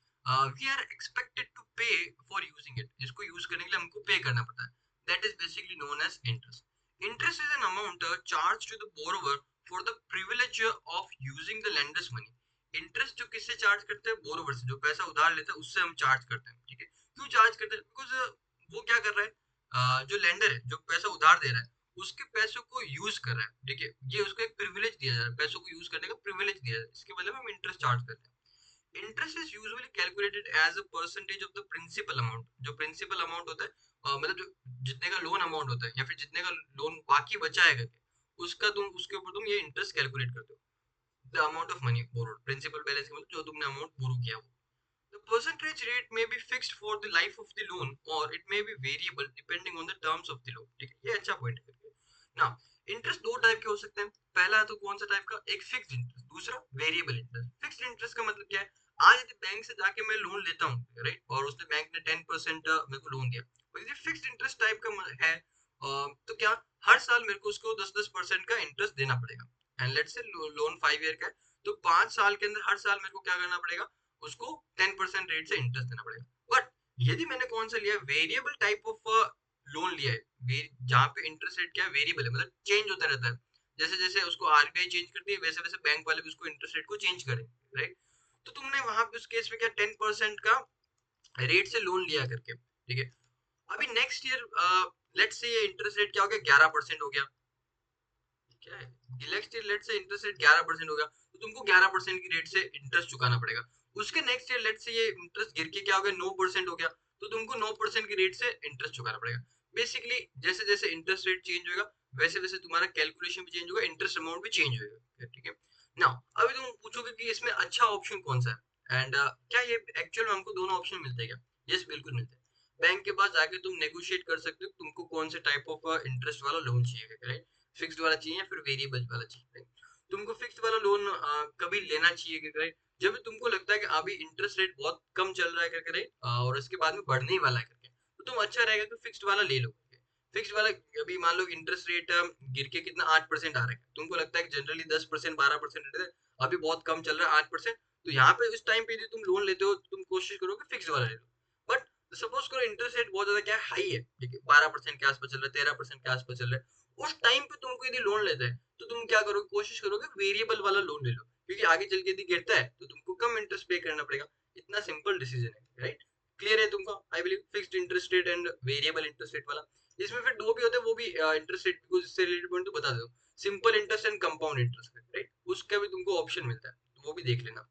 we are expected to pay for using it, इसको यूज करने के लिए हमको पे करना पड़ता है, that is basically known as interest. Interest is an amount charge to the borrower for the privilege of using the lender's money. Interest जो किससे चार्ज करते हैं, बोरोवर से, जो पैसा उधार लेता है उससे हम चार्ज करते हैं, ठीक है। क्यों चार्ज करते हैं, बिकॉज वो क्या कर रहा है, जो लेंडर है, जो पैसा उधार दे रहा है, उसके पैसों को यूज कर रहा है, ठीक है, ये उसको एक प्रिविलेज दिया जा रहा है, पैसों को यूज करने का प्रिविलेज दिया जा रहा है, इसके बदले में हम इंटरेस्ट चार्ज करते हैं। Interest is usually calculated as a percentage of the principal amount. जो प्रिंसिपल अमाउंट होता है, मतलब जो जितने का लोन अमाउंट होता है, या फिर जितने का लोन बाकी बचा है करके, उसका तुम उसके ऊपर तुम ये इंटरेस्ट कैलकुलेट करते हो, the amount of money borrowed, principal balance का मतलब जो तुमने अमाउंट बोरो किया वो। The percentage rate may be fixed for the life of the loan or it may be variable depending on the terms of the loan, ठीक है, ये अच्छा पॉइंट है। ना, इंटरेस्ट दो टाइप के हो सकते हैं, पहला तो कौन सा टाइप का, एक फिक्स्ड इंटरेस्ट, दूसरा वेरिएबल इंटरेस्ट। फिक्स्ड इंटरेस्ट का मतलब क्या है, आज यदि बैंक से जाके मैं लोन लेता हूँ, राइट, और उसने बैंक ने 10% मेरे को लोन दिया, और यदि फिक्स्ड इंटरेस्ट टाइप का है, तो क्या, हर साल मेरे को उसको 10-10% का इंटरेस्ट देना पड़ेगा। And let's say loan 5 year का है, तो 5 साल के अंदर हर साल मेरे को क्या करना पड़ेगा, उसको 10% रेट से इंटरेस्ट देना पड़ेगा। बट यदि मैंने कौन सा लिया, वेरिएबल टाइप ऑफ लोन लिया है जहाँ पे इंटरेस्ट रेट क्या है, वेरिएबल है, मतलब चेंज होता रहता है, जैसे जैसे उसको आरबीआई चेंज करती है वैसे वैसे बैंक वाले भी उसको इंटरेस्ट रेट को चेंज करेंगे, राइट। तो तुमने वहां पे उस केस में क्या 10% का रेट से लोन लिया करके, ठीक है। अभी नेक्स्ट ईयर लेट्स से ये इंटरेस्ट रेट क्या हो गया, 11% हो गया, क्या है, नेक्स्ट ईयर लेट से इंटरेस्ट रेट 11% हो गया, तो तुमको 11% की रेट से इंटरेस्ट चुकाना पड़ेगा। उसके नेक्स्ट ईयर लेट से ये इंटरेस्ट गिर के क्या हो गया, 9% हो गया, तो तुमको 9% की रेट से इंटरेस्ट चुकाना पड़ेगा। बेसिकली जैसे जैसे इंटरेस्ट रेट चेंज होगा वैसे वैसे तुम्हारा कैलकुलेशन भी चेंज होगा, इंटरेस्ट अमाउंट भी चेंज होगा, ठीक है। नाउ अभी तुम पूछोगे कि इसमें अच्छा ऑप्शन कौन सा है, एंड क्या ये एक्चुअल में हमको दोनों ऑप्शन मिलते हैं क्या? यस, बिल्कुल मिलते हैं। बैंक के पास जाके तुम नेगोशिएट कर सकते हो तुमको कौन से टाइप ऑफ इंटरेस्ट वाला लोन चाहिए, राइट। फिक्स्ड वाला चाहिए या फिर वेरिएबल वाला चाहिए। तुमको फिक्स्ड वाला लोन कभी लेना चाहिए क्या, जब तुमको लगता है कि अभी इंटरेस्ट रेट बहुत कम चल रहा है करके, राइट, और उसके बाद में बढ़ने ही वाला है करके, तो तुम अच्छा रहेगा कि फिक्स्ड वाला ले लो। फिक्स्ड वाला अभी मान लो इंटरेस्ट रेट गिर के कितना 8% आ रहा है, तुमको लगता है कि जनरली 10% 12% रहता है, अभी बहुत कम चल रहा है 8%, तो यहाँ पे उस टाइम पे यदि तुम लोन लेते हो तुम कोशिश करो कि फिक्स्ड वाला ले लो। बट सपोज करो इंटरेस्ट रेट बहुत ज्यादा क्या है, हाई है, ठीक है, 12% के आसपास चल रहा है, 13% के आसपास चल रहा है, उस टाइम पे तुमको यदि लोन लेते हैं तो तुम क्या करोगे, कोशिश करोगे वेरिएबल वाला लोन ले लो, क्योंकि आगे चल के यदि गिरता है तो तुमको कम इंटरेस्ट पे करना पड़ेगा। इतना सिंपल डिसीजन है, राइट। क्लियर है तुमको, I believe, fixed interest rate and variable interest rate वाला। इसमें फिर दो भी होते हैं, वो भी इंटरेस्ट रेट को इससे रिलेटेड पॉइंट तो बता दो, simple interest and compound interest, right, उसका भी तुमको ऑप्शन मिलता है, तो वो भी देख लेना।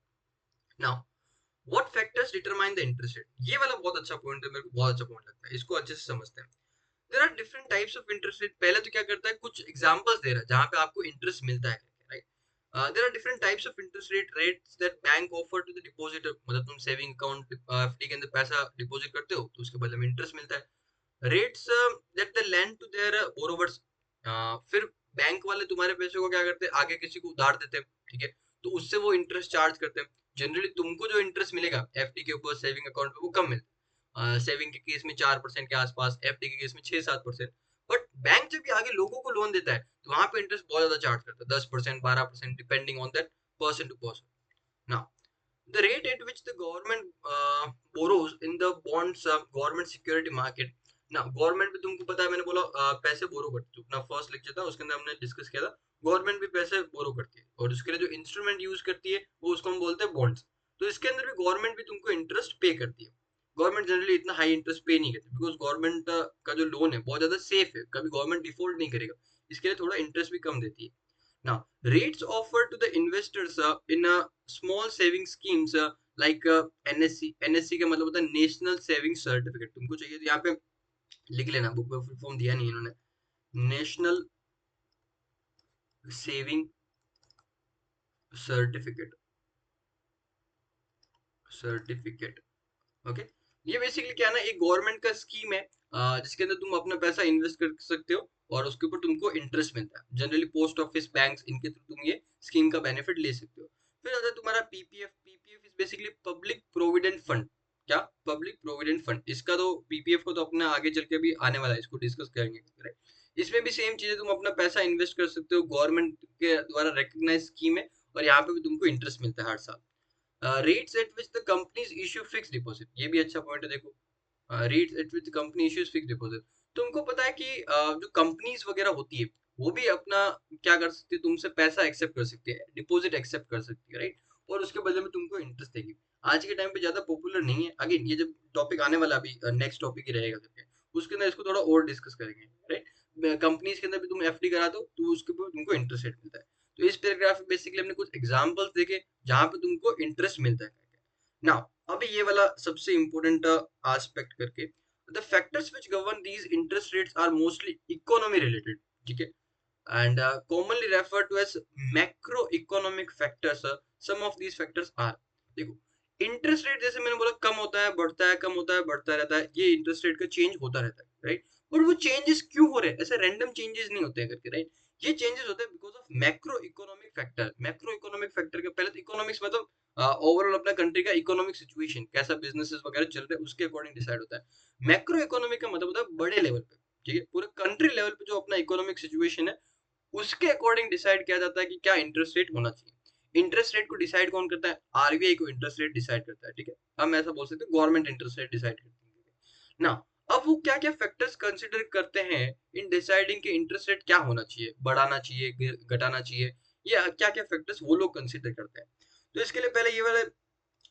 Now what factors determine the interest rate, ये वाला बहुत अच्छा पॉइंट है, मेरे को बहुत अच्छा पॉइंट लगता है, इसको अच्छे से समझते हैं। There are different types of interest rate. पहले तो क्या करता है, कुछ एग्जांपल्स दे रहा है जहां पे आपको इंटरेस्ट मिलता है, right. There are different types of interest rates that bank offer to the depositor, मतलब तुम सेविंग अकाउंट एफडी के अंदर पैसा डिपॉजिट करते हो तो उसके बदले में इंटरेस्ट मिलता है। Rates that they lend to their borrowers, फिर बैंक वाले तुम्हारे पैसे को क्या करते हैं, आगे किसी को उधार देते हैं, ठीक है, तो उससे वो इंटरेस्ट चार्ज करते हैं। जनरली तुमको जो इंटरेस्ट मिलेगा एफडी के ऊपर सेविंग अकाउंट पे वो कम मिलता है, सेविंग के केस में 4% के आसपास, एफडी के केस में 6-7%। बट बैंक जब भी आगे लोगों को लोन देता है तो वहां पे इंटरेस्ट बहुत ज्यादा चार्ज करता है, 10% 12%, depending on that person to person. Now the rate at which the government borrows in the bonds government security market। ना गवर्नमेंट भी तुमको पता है, मैंने बोला पैसे बोरो करती है, अपना फर्स्ट लेक्चर था उसके अंदर हमने डिस्कस किया था, गवर्नमेंट भी पैसे बोरो करती है और उसके लिए जो इंस्ट्रूमेंट यूज करती है वो उसको हम बोलते हैं बॉन्ड्स। तो इसके अंदर भी गवर्नमेंट भी तुमको इंटरेस्ट पे करती है। गवर्नमेंट जनरली इतना हाई इंटरेस्ट पे नहीं करती, बिकॉज गवर्नमेंट का जो लोन है बहुत ज्यादा सेफ है, कभी गवर्नमेंट डिफॉल्ट नहीं करेगा, इसके लिए थोड़ा इंटरेस्ट भी कम देती है। Now, rates offered to the investors in small saving schemes like NSC। NSC का मतलब होता है नेशनल सेविंग सर्टिफिकेट, तुमको चाहिए तो यहाँ पे लिख लेना, बुक में फुल फॉर्म दिया नहीं इन्होंने, national saving certificate, certificate, okay. ये बेसिकली क्या है ना, एक गवर्नमेंट का स्कीम है जिसके अंदर तुम अपना पैसा इन्वेस्ट कर सकते हो और उसके ऊपर तुमको इंटरेस्ट मिलता है। जनरली पोस्ट ऑफिस, बैंक्स, इनके थ्रू तुम ये स्कीम का बेनिफिट ले सकते हो। फिर आता है तुम्हारा PPF. PPF is basically public provident fund. क्या? Public provident fund. इसका तो पीपीएफ को तो अपना आगे चल के भी आने वाला है, इसको डिस्कस करेंगे, राइट। इसमें भी सेम चीज है, तुम अपना पैसा इन्वेस्ट कर सकते हो, गवर्नमेंट के द्वारा रिकॉग्नाइज स्कीम है और यहाँ पे भी तुमको इंटरेस्ट मिलता है हर साल। Rates eight which the companies issue fix deposit, ये भी अच्छा पॉइंट है, देखो, rates eight which company issues fix deposit. तुमको पता है कि जो कंपनीज वगैरह होती है वो भी अपना क्या कर सकती है, तुमसे पैसा एक्सेप्ट कर सकती है, डिपॉजिट एक्सेप्ट कर सकती है, राइट, और उसके बदले में तुमको इंटरेस्ट देगी। आज के टाइम पे ज्यादा पॉपुलर नहीं है, अगेन ये जब टॉपिक आने वाला अभी नेक्स्ट टॉपिक ही रहेगा करके, उसके अंदर इसको थोड़ा और डिस्कस करेंगे, राइट। कंपनीज के अंदर भी तुम एफडी करा दो तो उसके ऊपर तुमको इंटरेस्ट रेट मिलता है। तो इस पैराग्राफ में बेसिकली हमने कुछ एग्जांपल्स देखे जहां पे तुमको इंटरेस्ट मिलता है। नाउ अभी ये वाला सबसे इंपॉर्टेंट एस्पेक्ट करके, the factors which govern these interest rates are mostly economy related, ठीक है, and commonly referred to as macroeconomic factors। some of these factors are, देखो, इंटरेस्ट रेट जैसे मैंने बोला कम होता है बढ़ता है, कम होता है बढ़ता रहता है, ये इंटरेस्ट रेट का चेंज होता रहता है, राइट। बट वो चेंजेस क्यों हो रहे हैं, ऐसे रैंडम चेंजेस नहीं होते हैं करके, राइट। ये चेंजेस होते हैं because of macro economic factor. Macro economic factor के पहले तो इकोनॉमिक्स मतलब ओवरऑल अपना कंट्री का इकोनॉमिक सिचुएशन कैसा, बिजनेसेस वगैरह चल रहे हैं उसके अकॉर्डिंग डिसाइड होता है। मैक्रो इकोनॉमिक का मतलब होता है बड़े लेवल पे, ठीक है, पूरे कंट्री लेवल पे जो अपना इकोनॉमिक सिचुएशन है उसके अकॉर्डिंग डिसाइड किया जाता है कि क्या इंटरेस्ट रेट होना चाहिए। इंटरेस्ट रेट को डिसाइड कौन करता है? आरबीआई को इंटरेस्ट रेट डिसाइड करता है, ठीक है। हम ऐसा बोल सकते हैं गवर्नमेंट इंटरेस्ट रेट डिसाइड करती है ना। अब वो क्या क्या फैक्टर्स कंसिडर करते हैं इन डिसाइडिंग कि इंटरेस्ट रेट क्या होना चाहिए, बढ़ाना चाहिए, घटाना चाहिए, या क्या क्या फैक्टर्स वो लोग कंसिडर करते हैं। तो इसके लिए पहले ये वाले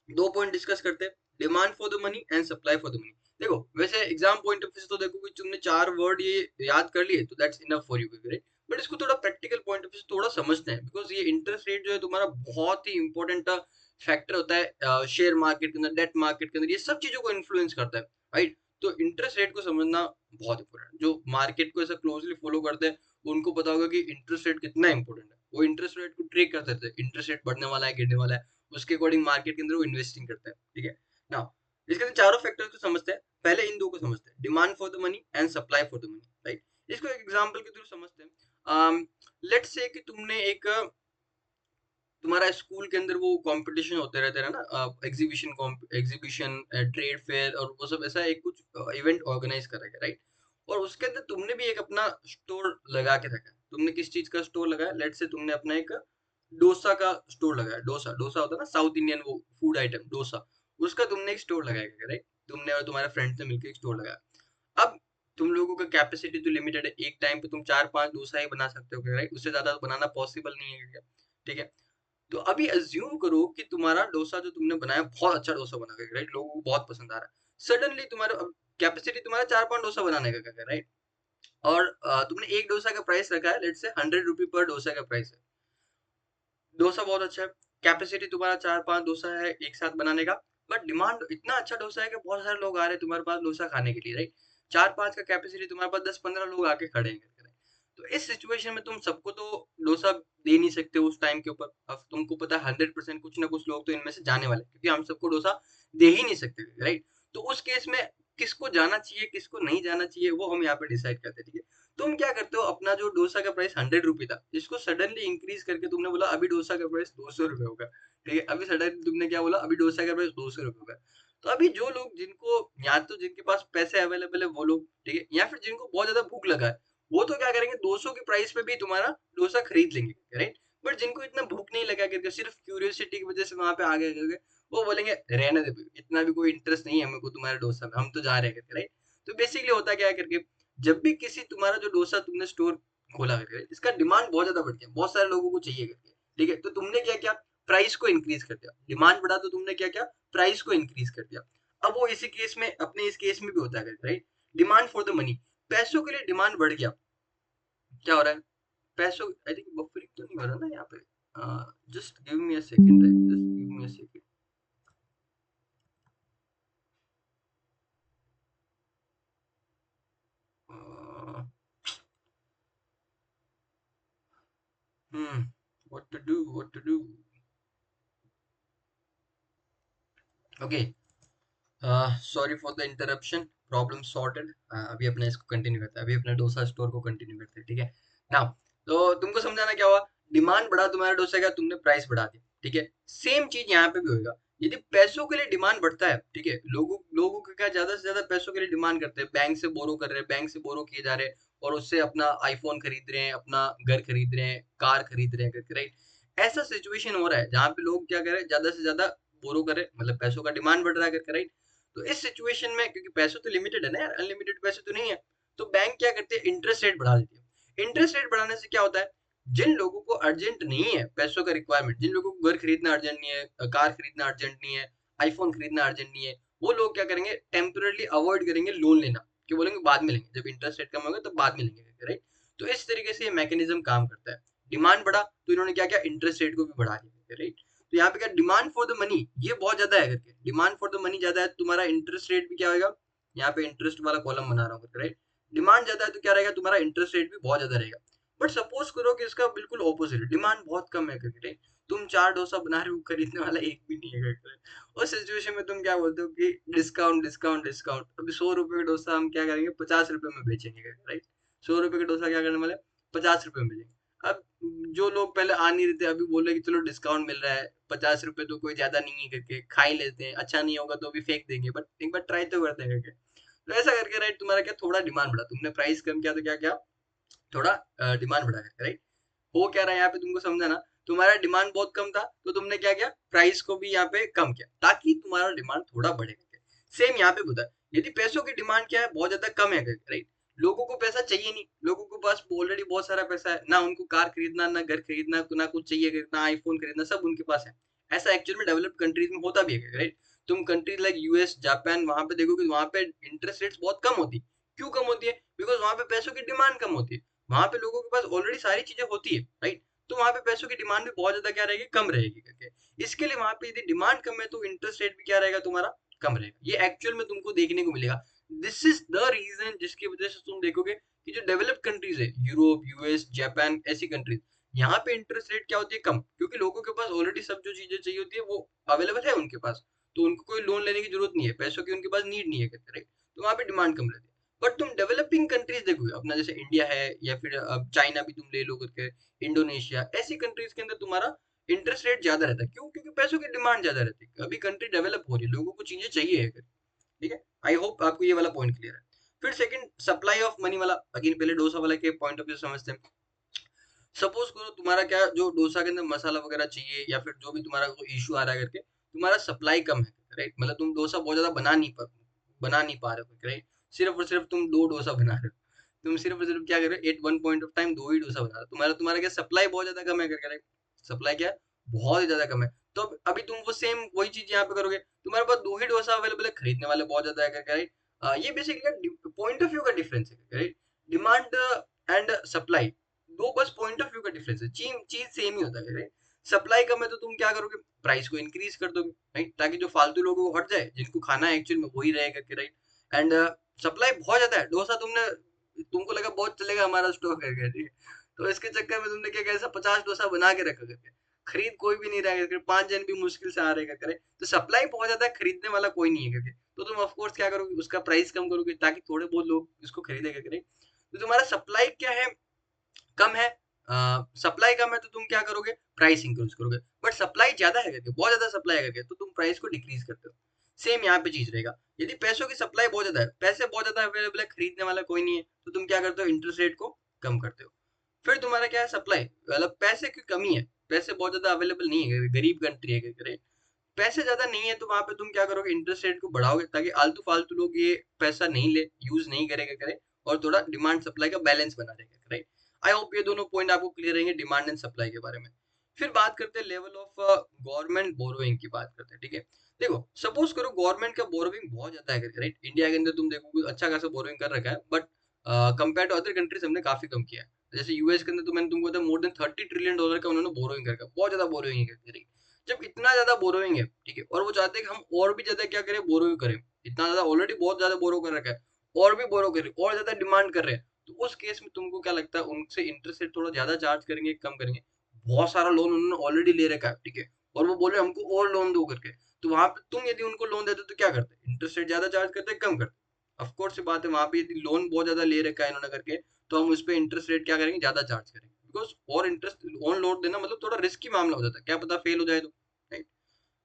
दो पॉइंट डिस्कस करते हैं, demand for the money and supply for the money. देखो वैसे एग्जाम पॉइंट ऑफ व्यू से तो देखो कि तुमने चार वर्ड ये याद कर लिए तो that's enough for you, right. But इसको थोड़ा प्रैक्टिकल पॉइंट ऑफ व्यू से थोड़ा समझते हैं, बिकॉज ये इंटरेस्ट रेट जो है तुम्हारा बहुत ही इंपॉर्टेंट फैक्टर होता है शेयर मार्केट के अंदर, डेट मार्केट के अंदर, ये सब चीजों को इन्फ्लुएंस करता है, राइट। तो इंटरेस्ट रेट को समझना बहुत इंपॉर्टेंट। जो मार्केट को ऐसा क्लोजली फॉलो करते हैं उनको पता होगा कि इंटरेस्ट रेट कितना इंपॉर्टेंट है। वो इंटरेस्ट रेट को ट्रेक करते थे, इंटरेस्ट रेट बढ़ने वाला है, गिरने वाला है, उसके अकॉर्डिंग मार्केट के अंदर वो इन्वेस्टिंग करता है, ठीक है। नाउ इसके अंदर चारों फैक्टर्स को समझते हैं। पहले इन दो को समझते हैं, demand for the money and supply for the money, right. इसको एक एग्जांपल के थ्रू समझते हैं। लेट्स से कि तुमने एक तुम्हारा स्कूल के अंदर वो कंपटीशन होते रहते हैं ना, एग्जीबिशन, ट्रेड फेयर और वो सब, ऐसा एक कुछ इवेंट ऑर्गेनाइज करेगा, राइट। और उसके अंदर तुमने भी एक अपना स्टोर लगा के रखा है। तुमने किस चीज का स्टोर लगाया? लेट्स से तुमने अपना एक डोसा का स्टोर लगाया। डोसा डोसा होता है ना, साउथ इंडियन वो फूड आइटम डोसा, उसका तुमने एक स्टोर लगाया, राइट। तुमने और तुम्हारे फ्रेंड्स ने मिलकर एक स्टोर लगाया। अब तुम लोगों का कैपेसिटी तो लिमिटेड है, एक टाइम पे तुम 4-5 डोसा ही बना सकते हो, राइट। उससे ज्यादा बनाना पॉसिबल नहीं है क्या, ठीक है। तो अभी अज्यूम करो कि तुम्हारा डोसा जो तुमने बनाया बहुत अच्छा डोसा बना गया, राइट, लोगों को बहुत पसंद आ रहा है। सडनली तुम्हारा कैपेसिटी तुम्हारा 4-5 डोसा बनाने का, राइट। और तुमने एक डोसा का प्राइस रखा है, लेट्स से 100 रुपी पर डोसा का प्राइस है। डोसा बहुत अच्छा है, कैपेसिटी तुम्हारा 4-5 डोसा है एक साथ बनाने का, बट डिमांड इतना अच्छा डोसा है कि बहुत सारे लोग आ रहे हैं तुम्हारे पास डोसा खाने के लिए, राइट। 4-5 का कैपेसिटी, तुम्हारे पास 10-15 लोग आके खड़े हैं, तो इस सिचुएशन में तुम सबको तो डोसा दे नहीं सकते उस टाइम के ऊपर। अब तुमको पता है 100% कुछ ना कुछ लोग तो इनमें से जाने वाले हैं, क्योंकि हम सबको डोसा दे ही नहीं सकते, राइट। तो उस केस में किसको जाना चाहिए किसको नहीं जाना चाहिए वो हम यहाँ पे डिसाइड करते हैं, ठीक है। तुम क्या करते हो, अपना जो डोसा का प्राइस 100 रुपी था, जिसको सडनली इंक्रीज करके तुमने बोला अभी डोसा का प्राइस 200 रुपए होगा, ठीक है। अभी सडनली तुमने क्या बोला, अभी डोसा का प्राइस 200 रुपए होगा। तो अभी जो लोग, जिनको या तो जिनके पास पैसे अवेलेबल है वो लोग, ठीक है, या फिर जिनको बहुत ज्यादा भूख लगा है, वो तो क्या करेंगे, 200 के प्राइस पे भी तुम्हारा डोसा खरीद लेंगे, राइट। बट जिनको इतना भूख नहीं लगा करके सिर्फ क्यूरियोसिटी की वजह से वहां पे आ गए करके, वो बोलेंगे रहने दे, इतना भी कोई इंटरेस्ट नहीं है मेरे को तुम्हारे डोसा में, हम तो जा रहे हैं करके, राइट। तो बेसिकली होता क्या है करके, जब भी किसी तुम्हारा जो डोसा तुमने स्टोर खोला करके, इसका डिमांड बहुत ज्यादा बढ़ गया, बहुत सारे लोगों को चाहिए करके, ठीक है, तो तुमने क्या किया, प्राइस को इंक्रीज कर दिया। डिमांड बढ़ा तो तुमने क्या किया, प्राइस को इंक्रीज कर दिया। अब वो इसी केस में, अपने इस केस में भी होता है, right. Demand for the money, पैसों के लिए डिमांड बढ़ गया। क्या हो रहा है, पैसों, आई थिंक बफरिंग तो नहीं हो रहा ना यहाँ पे। Just give me a second, just give me a second. Hmm what to do. Okay, sorry for the interruption, problem sorted. अभी अपने इसको कंटिन्यू करते हैं, अभी अपने डोसा स्टोर को कंटिन्यू करते हैं, ठीक है। नाउ तो तुमको समझाना क्या हुआ, डिमांड बढ़ा तुम्हारा डोसा का, तुमने प्राइस बढ़ा दिया, ठीक है। सेम चीज यहाँ पे भी होगा। यदि पैसों के लिए डिमांड बढ़ता है, ठीक है, लोगों लोगों का क्या, ज्यादा से ज्यादा पैसों के लिए डिमांड करते हैं, बैंक से बोरो कर रहे हैं, बैंक से बोरो किए जा रहे हैं, और उससे अपना आईफोन खरीद रहे हैं, अपना घर खरीद रहे हैं, कार खरीद रहे हैं करके, राइट। ऐसा सिचुएशन हो रहा है जहाँ पे लोग क्या कर रहे हैं, ज्यादा से ज्यादा बोरो कर रहे हैं, मतलब पैसों का डिमांड बढ़ रहा है करके, राइट। तो इस सिचुएशन में, क्योंकि पैसे तो लिमिटेड है ना यार, अनलिमिटेड पैसे तो नहीं है, तो बैंक क्या करते हैं, इंटरेस्ट रेट बढ़ा देती है। इंटरेस्ट रेट बढ़ाने से क्या होता है, जिन लोगों को अर्जेंट नहीं है पैसों का रिक्वायरमेंट, जिन लोगों को घर खरीदना अर्जेंट नहीं है, कार खरीदना अर्जेंट नहीं है, आईफोन खरीदना अर्जेंट नहीं है, वो लोग क्या करेंगे, टेम्परली अवॉइड करेंगे लोन लेना, कि बोलेंगे बाद में लेंगे, जब इंटरेस्ट रेट कम होगा तो बाद में लेंगे, राइट। तो इस तरीके से ये मैकेनिज्म काम करता है। डिमांड बढ़ा तो इन्होंने क्या किया, इंटरेस्ट रेट को भी बढ़ा दिया, राइट। तो यहाँ पे क्या, डिमांड फॉर द मनी ये बहुत ज्यादा है करके, डिमांड फॉर द मनी ज्यादा है, तुम्हारा इंटरेस्ट रेट भी क्या होगा, यहाँ पे इंटरेस्ट वाला कॉलम बना रहा हूँ, राइट। डिमांड ज्यादा है तो क्या रहेगा, तुम्हारा इंटरेस्ट रेट भी बहुत ज्यादा रहेगा। बट सपोज करो कि इसका बिल्कुल ऑपोजिट, डिमांड बहुत कम है करके, राइट। तुम 4 डोसा बना रहे हो, खरीदने वाला एक भी नहीं है करके, उस सिचुएशन में तुम क्या बोलते हो कि डिस्काउंट डिस्काउंट डिस्काउंट, अभी 100 रुपए का डोसा हम क्या करेंगे, 50 रुपए में बेचेंगे, राइट। 100 रुपए का डोसा क्या करने वाले, 50 रुपए में बेचेंगे। अब जो लोग पहले आ नहीं रहे थे, अभी बोल रहे कि चलो डिस्काउंट मिल रहा है, 50 रुपए तो कोई ज्यादा नहीं है करके खा ही लेते हैं, अच्छा नहीं होगा तो भी फेंक देंगे, बट एक बार ट्राई तो करते हैं करके। तो ऐसा करके, राइट, तुम्हारा क्या, थोड़ा डिमांड बढ़ा, तुमने प्राइस कम किया तो क्या क्या, थोड़ा डिमांड बढ़ा करके, राइट। हो क्या रहा है यहाँ पे तुमको समझाना, तुम्हारा डिमांड बहुत कम था तो तुमने क्या किया, प्राइस को भी यहाँ पे कम किया ताकि तुम्हारा डिमांड थोड़ा बढ़े। सेम यहाँ पे होता है, यदि पैसों की डिमांड क्या है, बहुत ज्यादा कम है, राइट, लोगों को पैसा चाहिए नहीं, लोगों के पास ऑलरेडी बहुत सारा पैसा है, ना उनको कार खरीदना, ना घर खरीदना, ना कुछ चाहिए, ना आईफोन खरीदना, सब उनके पास है। ऐसा एक्चुअल में डेवलप्ड कंट्रीज में होता भी है, राइट। तुम कंट्रीज लाइक यूएस, जापान, वहां पे देखोगे, वहां पे इंटरेस्ट रेट्स बहुत कम होती। क्यों कम होती है? बिकॉज वहां पे पैसों की डिमांड कम होती है, वहां पे लोगों के पास ऑलरेडी सारी चीजें होती है, राइट। तो वहां पे पैसों की डिमांड भी बहुत ज्यादा क्या रहेगी, कम रहेगी करके। इसके लिए वहां पे यदि डिमांड कम है तो इंटरेस्ट रेट भी क्या रहेगा तुम्हारा, कम रहेगा। ये एक्चुअल में तुमको देखने को मिलेगा। दिस इज द रीजन जिसकी वजह से तुम देखोगे कि जो डेवलप्ड कंट्रीज है, यूरोप, यूएस, जापान, ऐसी कंट्रीज, यहाँ पे इंटरेस्ट रेट क्या होती है, कम, क्योंकि लोगों के पास ऑलरेडी सब जो चीजें चाहिए होती है वो अवेलेबल है उनके पास। तो उनको कोई लोन लेने की जरूरत नहीं है, पैसों की उनके पास नीड नहीं है, राइट। तो वहां पे डिमांड कम रहती है। बट तुम डेवलपिंग कंट्रीज देखोगे अपना, जैसे इंडिया है, या फिर अब चाइना भी तुम ले लो करके, इंडोनेशिया, ऐसी कंट्रीज के अंदर तुम्हारा इंटरेस्ट रेट ज्यादा रहता है। क्यों? क्योंकि पैसों की डिमांड ज्यादा रहती है, अभी कंट्री डेवलप हो रही है, लोगों को चीजें चाहिए है, ठीक है। आई होप आपको ये वाला पॉइंट क्लियर है। फिर सेकंड, सप्लाई ऑफ मनी वाला, अगेन पहले डोसा वाला के पॉइंट ऑफ व्यू समझते हैं। सपोज करो तुम्हारा क्या, जो डोसा के अंदर मसाला वगैरह चाहिए, या फिर जो भी तुम्हारा कोई इशू आ रहा है करके, तुम्हारा सप्लाई कम है, राइट, मतलब तुम डोसा बहुत ज्यादा बना नहीं पा रहे हो, राइट। सिर्फ और सिर्फ तुम दो डोसा बना रहे हो, तुम सिर्फ और सिर्फ क्या कर रहे हो, at one point of time दो ही डोसा बना रहे हो, तुम्हारा तुम्हारा क्या, सप्लाई बहुत ज्यादा कम है करके, राइट। सप्लाई क्या है, बहुत ही ज्यादा कम है। तो अभी तुम वो सेम वही चीज यहाँ पे करोगे, तुम्हारे पास दो ही डोसा अवेलेबल है, खरीदने वाले बहुत ज्यादा है करके, राइट। ये बेसिकली पॉइंट ऑफ व्यू का डिफरेंस है, राइट। डिमांड एंड सप्लाई, दो बस पॉइंट ऑफ व्यू का डिफरेंस है, चीज सेम ही होता है। सप्लाई कम है तो तुम क्या करोगे, प्राइस को इंक्रीज कर दोगे, राइट, ताकि जो फालतू लोगों को हट जाए, जिनको खाना है एक्चुअल में वही रहेगा, राइट। एंड सप्लाई बहुत ज्यादा है, डोसा तुमने, तुमको लगा बहुत चलेगा हमारा स्टॉक है, ठीक है, तो इसके चक्कर में तुमने क्या कैसा 50 डोसा बना के रखा करके, खरीद कोई भी नहीं रहा है, 5 जन भी मुश्किल से आ रहे करे, तो सप्लाई बहुत ज्यादा है, खरीदने वाला कोई नहीं है करके, तो तुम ऑफकोर्स क्या करोगे, उसका प्राइस कम करोगे, ताकि थोड़े बहुत लोग इसको खरीदे करके, तो तुम्हारा सप्लाई क्या है, कम है, सप्लाई कम है, तो तुम क्या करोगे, प्राइस इंक्रीज करोगे। बट सप्लाई ज्यादा है करके, बहुत ज्यादा सप्लाई है करके, तो तुम प्राइस को डिक्रीज करते हो। सेम यहाँ पे चीज रहेगा, यदि पैसों की सप्लाई बहुत ज्यादा है, पैसे बहुत ज्यादा अवेलेबल है, खरीदने वाला कोई नहीं है, तो तुम क्या करते हो, इंटरेस्ट रेट को कम करते हो। फिर तुम्हारा क्या है, सप्लाई, मतलब पैसे की कमी है, पैसे बहुत ज्यादा अवेलेबल नहीं है, गरीब कंट्री है करके, पैसे ज्यादा नहीं है, तो वहां पे तुम क्या करोगे, इंटरेस्ट रेट को बढ़ाओगे, ताकि आलतू फालतू लोग ये पैसा नहीं ले, यूज नहीं करेगा करे, और थोड़ा डिमांड सप्लाई का बैलेंस बना रहेगा, राइट। आई होप ये दोनों पॉइंट आपको क्लियर रहेंगे डिमांड एंड सप्लाई के बारे में। फिर बात करते हैं लेवल ऑफ गवर्नमेंट बोरोइंग की बात करते हैं, ठीक है। देखो, सपोज करो गवर्नमेंट का बोरोइंग बहुत ज्यादा है, राइट, इंडिया के अंदर तुम देखो अच्छा खासा बोरोइंग कर रखा है, but compare to other countries हमने काफी कम किया है। जैसे यूएस के अंदर तो मैंने तुमको बताया, मोर देन $30 ट्रिलियन का उन्होंने बोरोइंग कर रखा है, बहुत ज्यादा बोरोइंग है। जब इतना ज्यादा बोरोइंग है, ठीक है, और वो चाहते हैं कि हम और भी ज्यादा क्या करें, बोरो करें, इतना ज्यादा ऑलरेडी बहुत ज्यादा बोरो कर रखा है, और भी बोरो करें, और ज्यादा डिमांड कर रहे हैं, तो उस केस में तुमको क्या लगता है, उनसे इंटरेस्ट रेट थोड़ा ज्यादा चार्ज करेंगे, कम करेंगे? बहुत सारा लोन उन्होंने ऑलरेडी ले रखा है, ठीक है, और वो बोल रहे हैं हमको और लोन दो करके, तो वहां पे तुम यदि उनको लोन देते तो क्या करते, इंटरेस्ट रेट ज्यादा चार्ज करते, कम करते? ऑफकोर्स से बात है, वहां पे यदि लोन बहुत ज्यादा ले रखा है इन्होंने करके, तो हम उस पर इंटरेस्ट रेट क्या करेंगे, ज्यादा चार्ज करेंगे, बिकॉज और इंटरेस्ट ऑन लोन देना मतलब थोड़ा रिस्की मामला हो जाता है, क्या पता फेल हो जाए तो, right?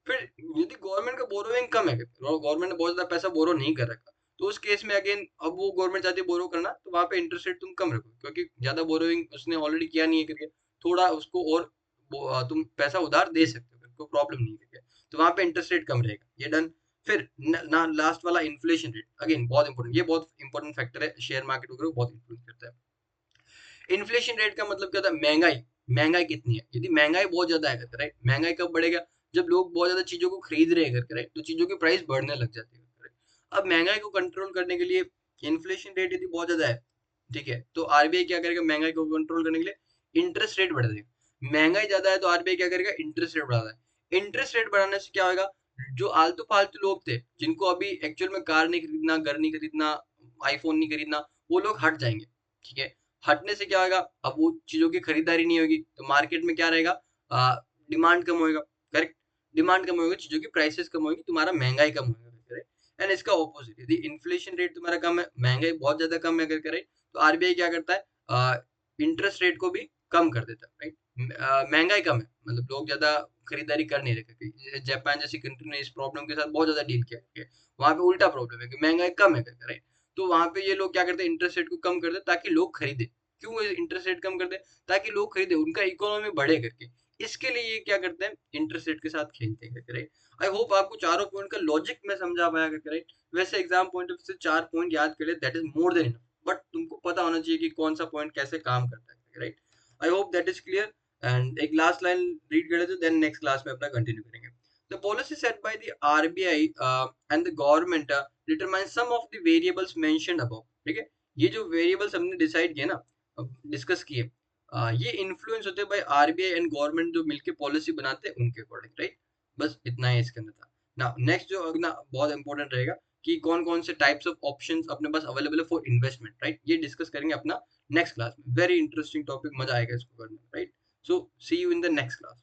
फिर यदि गवर्नमेंट का बोरोइंग कम है, गवर्नमेंट ने बहुत ज्यादा पैसा बोरो नहीं कर रखा, तो उस केस में अगेन, अब वो गवर्नमेंट चाहती है बोरो करना, तो वहां पे इंटरेस्ट रेट तुम कम रखो, क्योंकि ज्यादा बोरोइंग उसने ऑलरेडी किया नहीं है करके, थोड़ा उसको और तुम पैसा उधार दे सकते हो, कोई प्रॉब्लम नहीं है, तो वहां पे इंटरेस्ट रेट कम रहेगा, ये डन। फिर ना लास्ट वाला इन्फ्लेशन रेट, अगेन बहुत इंपॉर्टेंट, ये बहुत इंपॉर्टेंट फैक्टर है, शेयर मार्केट वगैरह बहुत इन्फ्लुएंस करता है। इन्फ्लेशन रेट का मतलब क्या होता है, महंगाई, महंगाई कितनी है, यदि महंगाई बहुत ज्यादा है, राइट, महंगाई कब बढ़ेगा, जब लोग बहुत ज्यादा चीजों को खरीद रहे हैं, राइट, तो चीजों की प्राइस बढ़ने लग जाती है, राइट। अब महंगाई को कंट्रोल करने के लिए, इन्फ्लेशन रेट यदि बहुत ज्यादा है, ठीक है, तो आरबीआई क्या करेगा, महंगाई को कंट्रोल करने के लिए इंटरेस्ट रेट बढ़ा देगा। महंगाई ज्यादा है तो आरबीआई क्या करेगा, इंटरेस्ट रेट बढ़ा है। इंटरेस्ट रेट बढ़ाने से क्या होगा, जो आलतू फालतू लोग थे, जिनको अभी एक्चुअल में कार नहीं खरीदना, घर नहीं खरीदना, आईफोन नहीं खरीदना, वो लोग हट जाएंगे, ठीक है। हटने से क्या होगा, अब वो चीजों की खरीदारी नहीं होगी, तो मार्केट में क्या रहेगा, डिमांड कम होगा, करेक्ट, डिमांड कम होगी, चीजों की प्राइसेस कम होगी, तुम्हारा महंगाई कम होगा, करेक्ट। एंड इसका ऑपोजिट, यदि इन्फ्लेशन रेट तुम्हारा कम है, महंगाई बहुत ज्यादा कम है, अगर करे, तो आरबीआई क्या करता है, इंटरेस्ट रेट को भी कम कर देता है, राइट। महंगाई कम है, मतलब लोग ज्यादा खरीदारी कर नहीं रहे, जापान जैसी कंट्री ने इस प्रॉब्लम के साथ बहुत ज्यादा डील किया, वहां पे उल्टा प्रॉब्लम है कि महंगाई कम है, राइट। तो वहां पे ये लोग क्या करते हैं, इंटरेस्ट रेट को कम कर दे ताकि लोग खरीदे। क्यों इंटरेस्ट रेट कम कर दे, ताकि लोग खरीदे, उनका इकोनॉमी बढ़े करके। इसके लिए ये क्या करते हैं, इंटरेस्ट रेट के साथ खेलते हैं, राइट। आई होप आपको चारों पॉइंट का लॉजिक में समझा पाया, राइट। वैसे एग्जाम पॉइंट ऑफ से 4 पॉइंट याद कर ले, that is more than enough, but तुमको पता होना चाहिए कि कौन सा पॉइंट कैसे काम करता है, right. I hope that is clear. And एक लास्ट लाइन रीड कर लेते, देन नेक्स्ट क्लास में अपना कंटिन्यू करेंगे। The policy set by the RBI and the government determines some of the variables mentioned above, ठीक है। ये जो वेरिएबल्स हमने डिसाइड किए ना, डिस्कस किए, ये इन्फ्लुएंस होते हैं बाय आरबीआई एंड गवर्नमेंट, जो मिलके पॉलिसी बनाते हैं उनके अकॉर्डिंग, राइट। बस इतना ही इसके अंदर था ना। नेक्स्ट जो ना बहुत इंपॉर्टेंट रहेगा कि कौन कौन से टाइप्स ऑफ ऑप्शंस अपने पास अवेलेबल है फॉर इन्वेस्टमेंट, राइट। ये डिस्कस करेंगे अपना नेक्स्ट क्लास में। वेरी इंटरेस्टिंग टॉपिक, मजा आएगा इसको करने में, right. So see you in the next class.